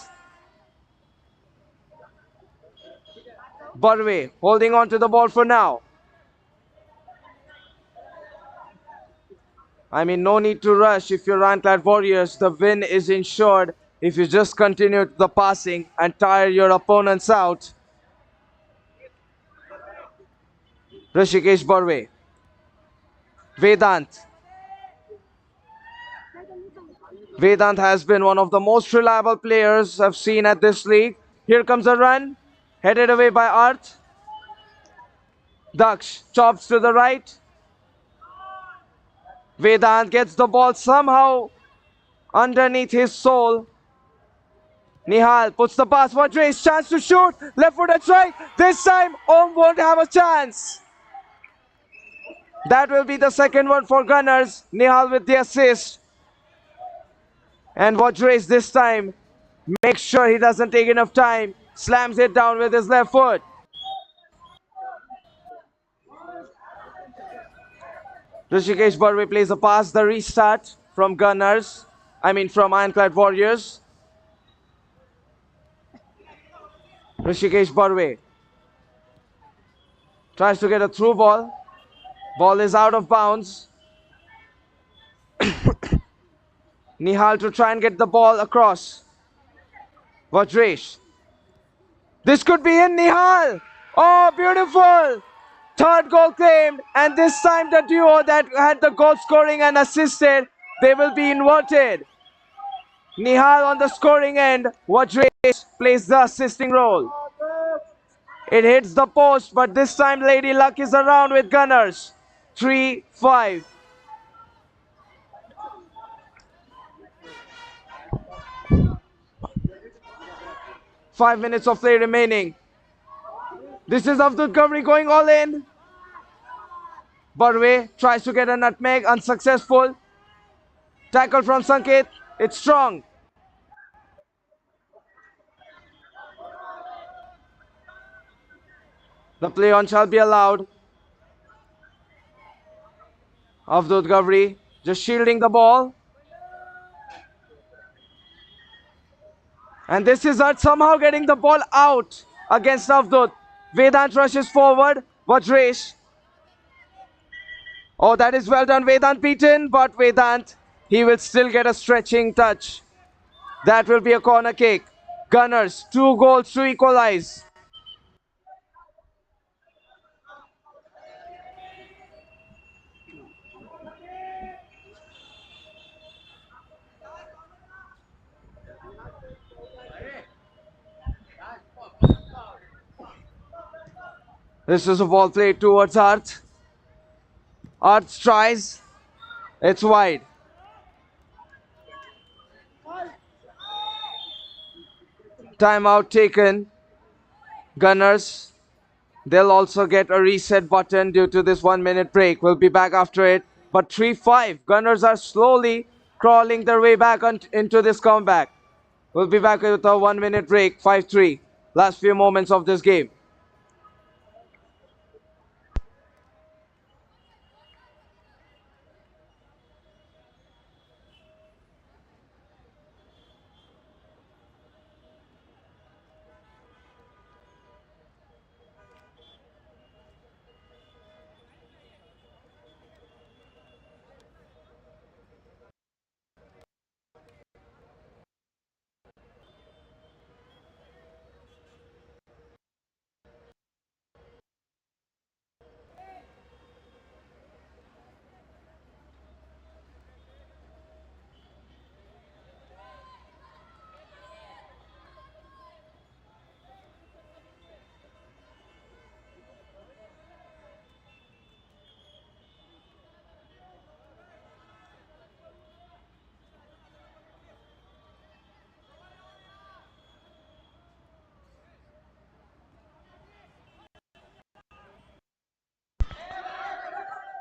Barve holding on to the ball for now. I mean, no need to rush if you're Ironclad Warriors. The win is ensured if you just continue the passing and tire your opponents out. Rishikesh Barve. Vedant. Vedant has been one of the most reliable players I've seen at this league. Here comes a run. Headed away by Arth. Daksh chops to the right. Vedant gets the ball somehow underneath his soul. Nihal puts the pass. Vajresh, chance to shoot. Left footed strike. This time, Om won't have a chance. That will be the second one for Gunners. Nihal with the assist. And watch race this time. Make sure he doesn't take enough time. Slams it down with his left foot. Rishikesh Barve plays a pass. The restart from Gunners. From Ironclad Warriors. Rishikesh Barve tries to get a through ball. Ball is out of bounds. Nihal to try and get the ball across. Vajresh. This could be in, Nihal. Oh, beautiful. Third goal claimed. And this time the duo that had the goal scoring and assisted, they will be inverted. Nihal on the scoring end. Vajresh plays the assisting role. It hits the post, but this time Lady Luck is around with Gunners. 3-5. Five minutes of play remaining. This is Abdul Ghavri going all in. Barve tries to get a nutmeg, unsuccessful. Tackle from Sanket, it's strong. The play on shall be allowed. Abdul Ghavri just shielding the ball. And this is Art somehow getting the ball out against Avdut. Vedant rushes forward. Vajresh. Oh, that is well done. Vedant beaten, but Vedant, he will still get a stretching touch. That will be a corner kick. Gunners, 2 goals to equalize. This is a ball played towards Arth. Arth tries. It's wide. Timeout taken. Gunners, they'll also get a reset button due to this 1 minute break. We'll be back after it. But 3-5. Gunners are slowly crawling their way back into this comeback. We'll be back with a 1 minute break. 5-3. Last few moments of this game.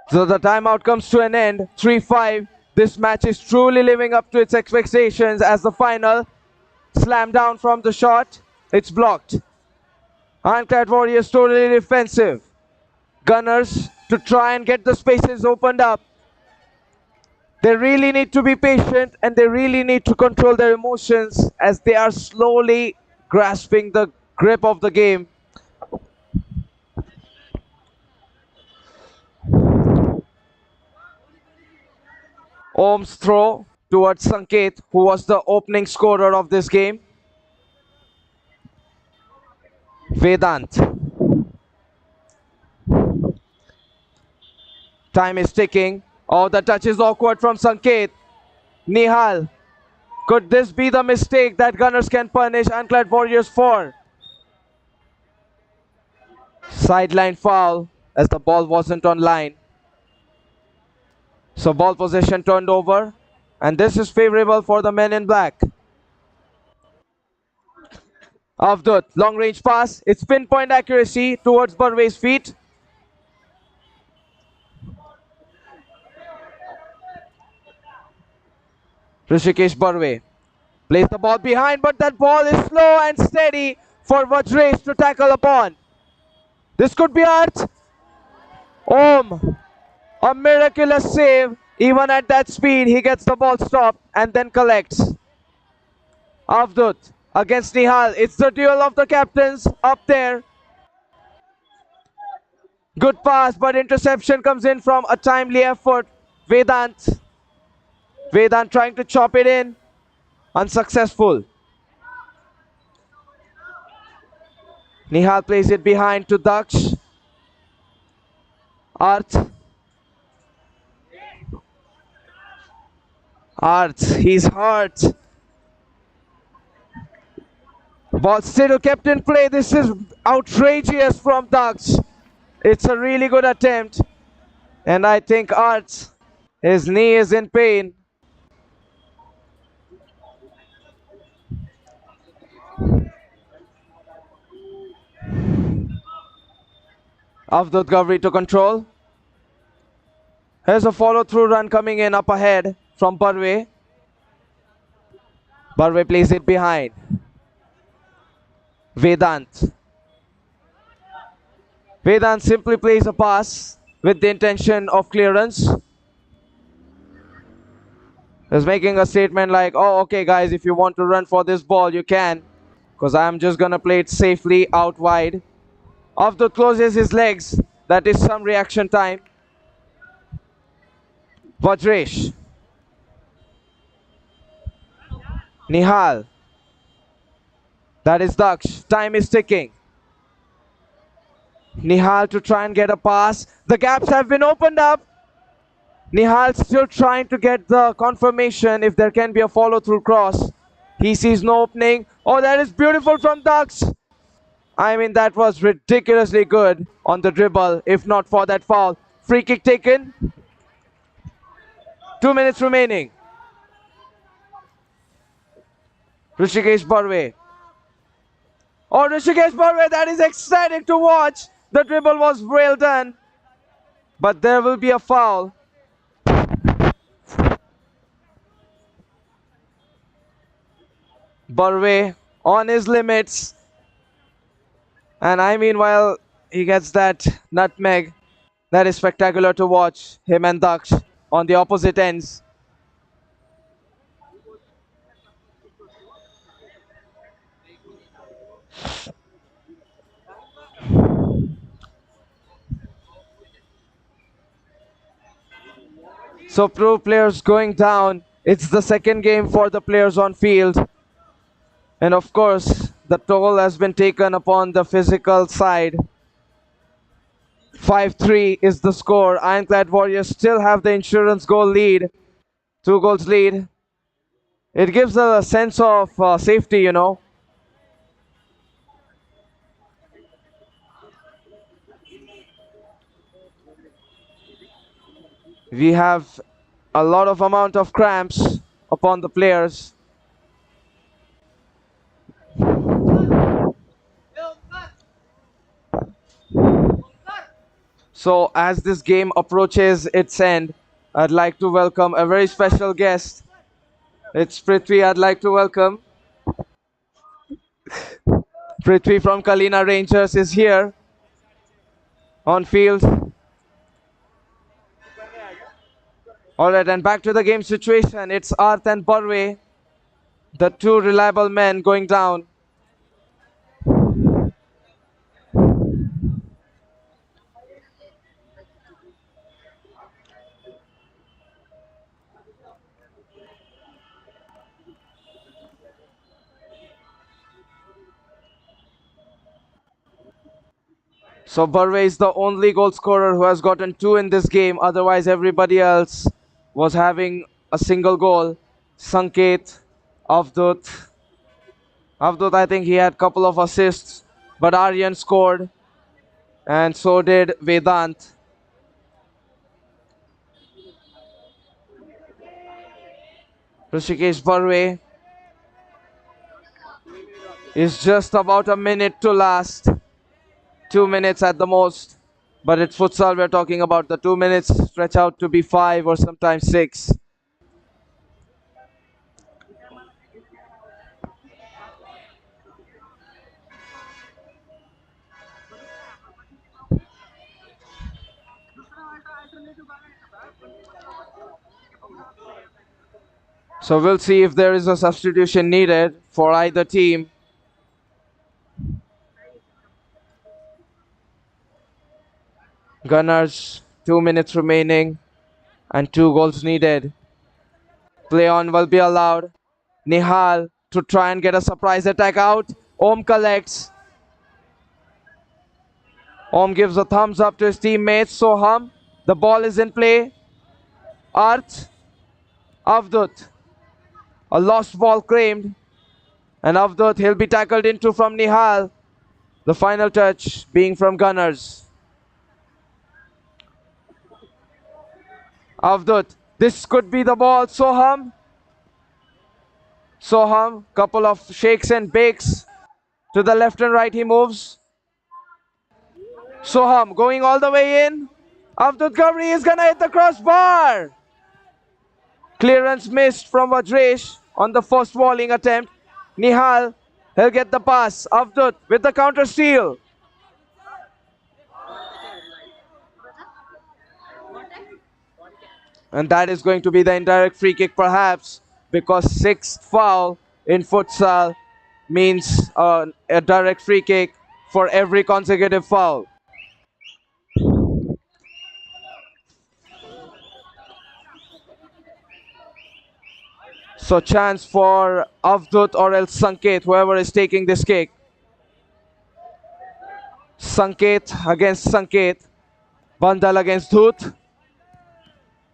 So the timeout comes to an end. 3-5. This match is truly living up to its expectations as the final. Slam down from the shot. It's blocked. Ironclad Warriors totally defensive. Gunners to try and get the spaces opened up. They really need to be patient and they really need to control their emotions as they are slowly grasping the grip of the game. Om's throw towards Sanket, who was the opening scorer of this game. Vedant. Time is ticking. Oh, the touch is awkward from Sanket. Nihal. Could this be the mistake that Gunners can punish Ironclad Warriors for? Sideline foul as the ball wasn't on line. So ball possession turned over. And this is favorable for the men in black. Avdut, long range pass. It's pinpoint accuracy towards Barve's feet. Rishikesh Barve plays the ball behind, but that ball is slow and steady for Vajresh to tackle upon. This could be Arth. Om, a miraculous save. Even at that speed, he gets the ball stopped and then collects. Avdut against Nihal. It's the duel of the captains up there. Good pass, but interception comes in from a timely effort. Vedant. Vedant trying to chop it in. Unsuccessful. Nihal plays it behind to Daksh. Arth. Arth, he's hurt. Ball still kept in play. This is outrageous from Daksh. It's a really good attempt. And I think Arth, his knee is in pain. Avdut Gavri to control. Here's a follow-through run coming in up ahead from Barve. Barve plays it behind. Vedant. Vedant simply plays a pass with the intention of clearance. He's making a statement like, oh, okay guys, if you want to run for this ball, you can. Because I'm just going to play it safely out wide. Avdut closes his legs. That is some reaction time. Vajresh. Nihal. That is Daksh. Time is ticking. Nihal to try and get a pass. The gaps have been opened up. Nihal still trying to get the confirmation if there can be a follow-through cross. He sees no opening. Oh, that is beautiful from Daksh. I mean, that was ridiculously good on the dribble, if not for that foul. Free kick taken. 2 minutes remaining. Rishikesh Barve. Oh, Rishikesh Barve, that is exciting to watch. The dribble was well done. But there will be a foul. Barve on his limits. And I mean, while he gets that nutmeg, that is spectacular to watch. Him and Daksh on the opposite ends. So pro players going down. It's the second game for the players on field. And of course, the toll has been taken upon the physical side. 5-3 is the score. Ironclad Warriors still have the insurance goal lead. 2 goals lead. It gives a sense of safety, you know. We have a lot of amount of cramps upon the players. So as this game approaches its end, I'd like to welcome a very special guest. It's Prithvi. I'd like to welcome. Prithvi from Kalina Rangers is here on field. Alright, and back to the game situation. It's Arth and Barve, the 2 reliable men going down. So Barve is the only goal scorer who has gotten 2 in this game. Otherwise, everybody else was having a single goal. Sanket, Avdut. Avdut, I think he had a couple of assists, but Aryan scored, and so did Vedant. Rishikesh Barve is just about a minute to last. 2 minutes at the most. But it's futsal, we're talking about. The 2 minutes stretch out to be 5 or sometimes 6. So we'll see if there is a substitution needed for either team. Gunners, 2 minutes remaining and 2 goals needed. Play on will be allowed. Nihal to try and get a surprise attack out. Om collects. Om gives a thumbs up to his teammates. Soham, the ball is in play. Arth, Avdut, a lost ball claimed. And Avdut, he'll be tackled into from Nihal. The final touch being from Gunners. Avdut, this could be the ball. Soham, couple of shakes and bakes. To the left and right he moves. Soham going all the way in. Avdut Ghavri is gonna hit the crossbar. Clearance missed from Vajresh on the first walling attempt. Nihal, he'll get the pass. Avdut with the counter steal. And that is going to be the indirect free kick perhaps, because sixth foul in futsal means a direct free kick for every consecutive foul. So chance for Avdut or else Sanket, whoever is taking this kick. Sanket against Sanket. Bandal against Dhut.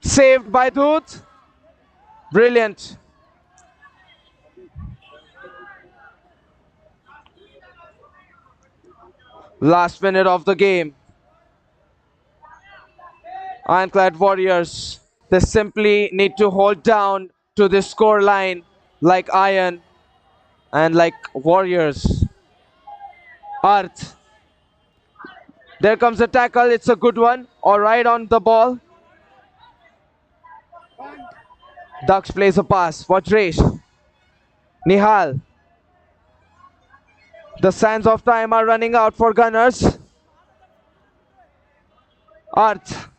Saved by Dhut. Brilliant. Last minute of the game. Ironclad Warriors, they simply need to hold down to this score line like Iron and like Warriors. Arth. There comes a tackle, it's a good one. All right on the ball. Dux plays a pass. Vajresh. Nihal. The sands of time are running out for Gunners. Arth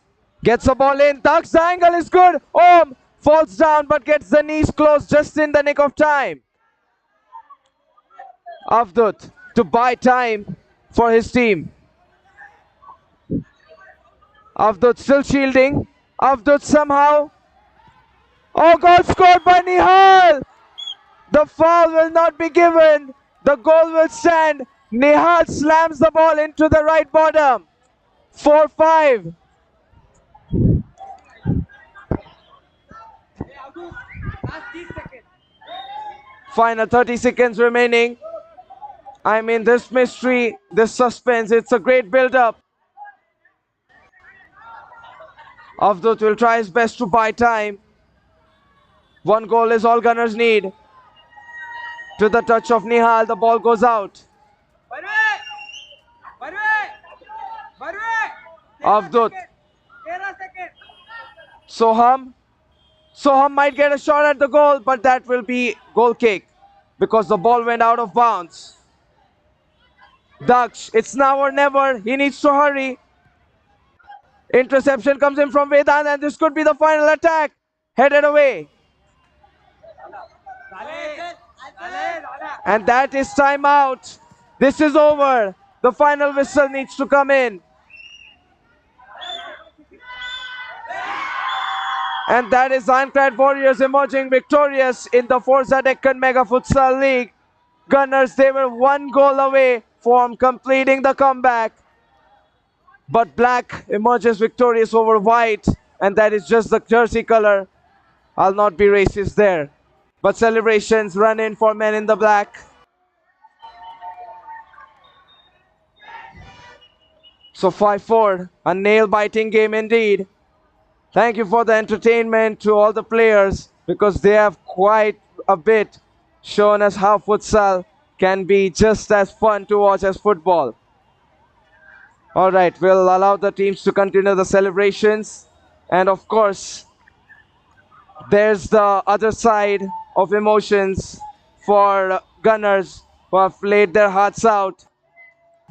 gets the ball in. Dux, the angle is good. Om falls down but gets the knees closed just in the nick of time. Avdut to buy time for his team. Avdut still shielding. Avdut somehow. Oh, goal scored by Nihal. The foul will not be given. The goal will stand. Nihal slams the ball into the right bottom. 4-5. Final 30 seconds remaining. I mean, this mystery, this suspense, it's a great build-up. Avdut will try his best to buy time. One goal is all Gunners need. To the touch of Nihal, the ball goes out. Avdut. Soham. Soham might get a shot at the goal, but that will be goal kick because the ball went out of bounds. Daksh, it's now or never. He needs to hurry. Interception comes in from Vedant, and this could be the final attack. Headed away. And that is timeout. This is over. The final whistle needs to come in. And that is Ironclad Warriors emerging victorious in the Forza Deccan Mega Futsal League. Gunners, they were one goal away from completing the comeback. But black emerges victorious over white, and that is just the jersey color. I'll not be racist there. But celebrations run in for men in the black. So 5-4, a nail-biting game indeed. Thank you for the entertainment to all the players, because they have quite a bit shown us how futsal can be just as fun to watch as football. All right, we'll allow the teams to continue the celebrations. And of course, there's the other side of emotions for Gunners who have played their hearts out.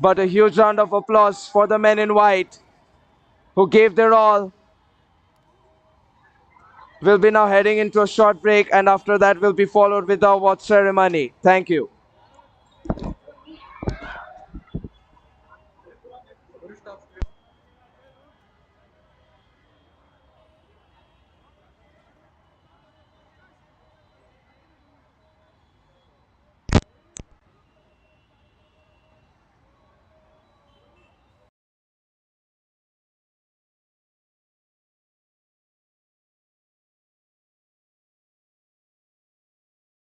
But a huge round of applause for the men in white who gave their all. We'll be now heading into a short break, and after that, will be followed with the award ceremony. Thank you.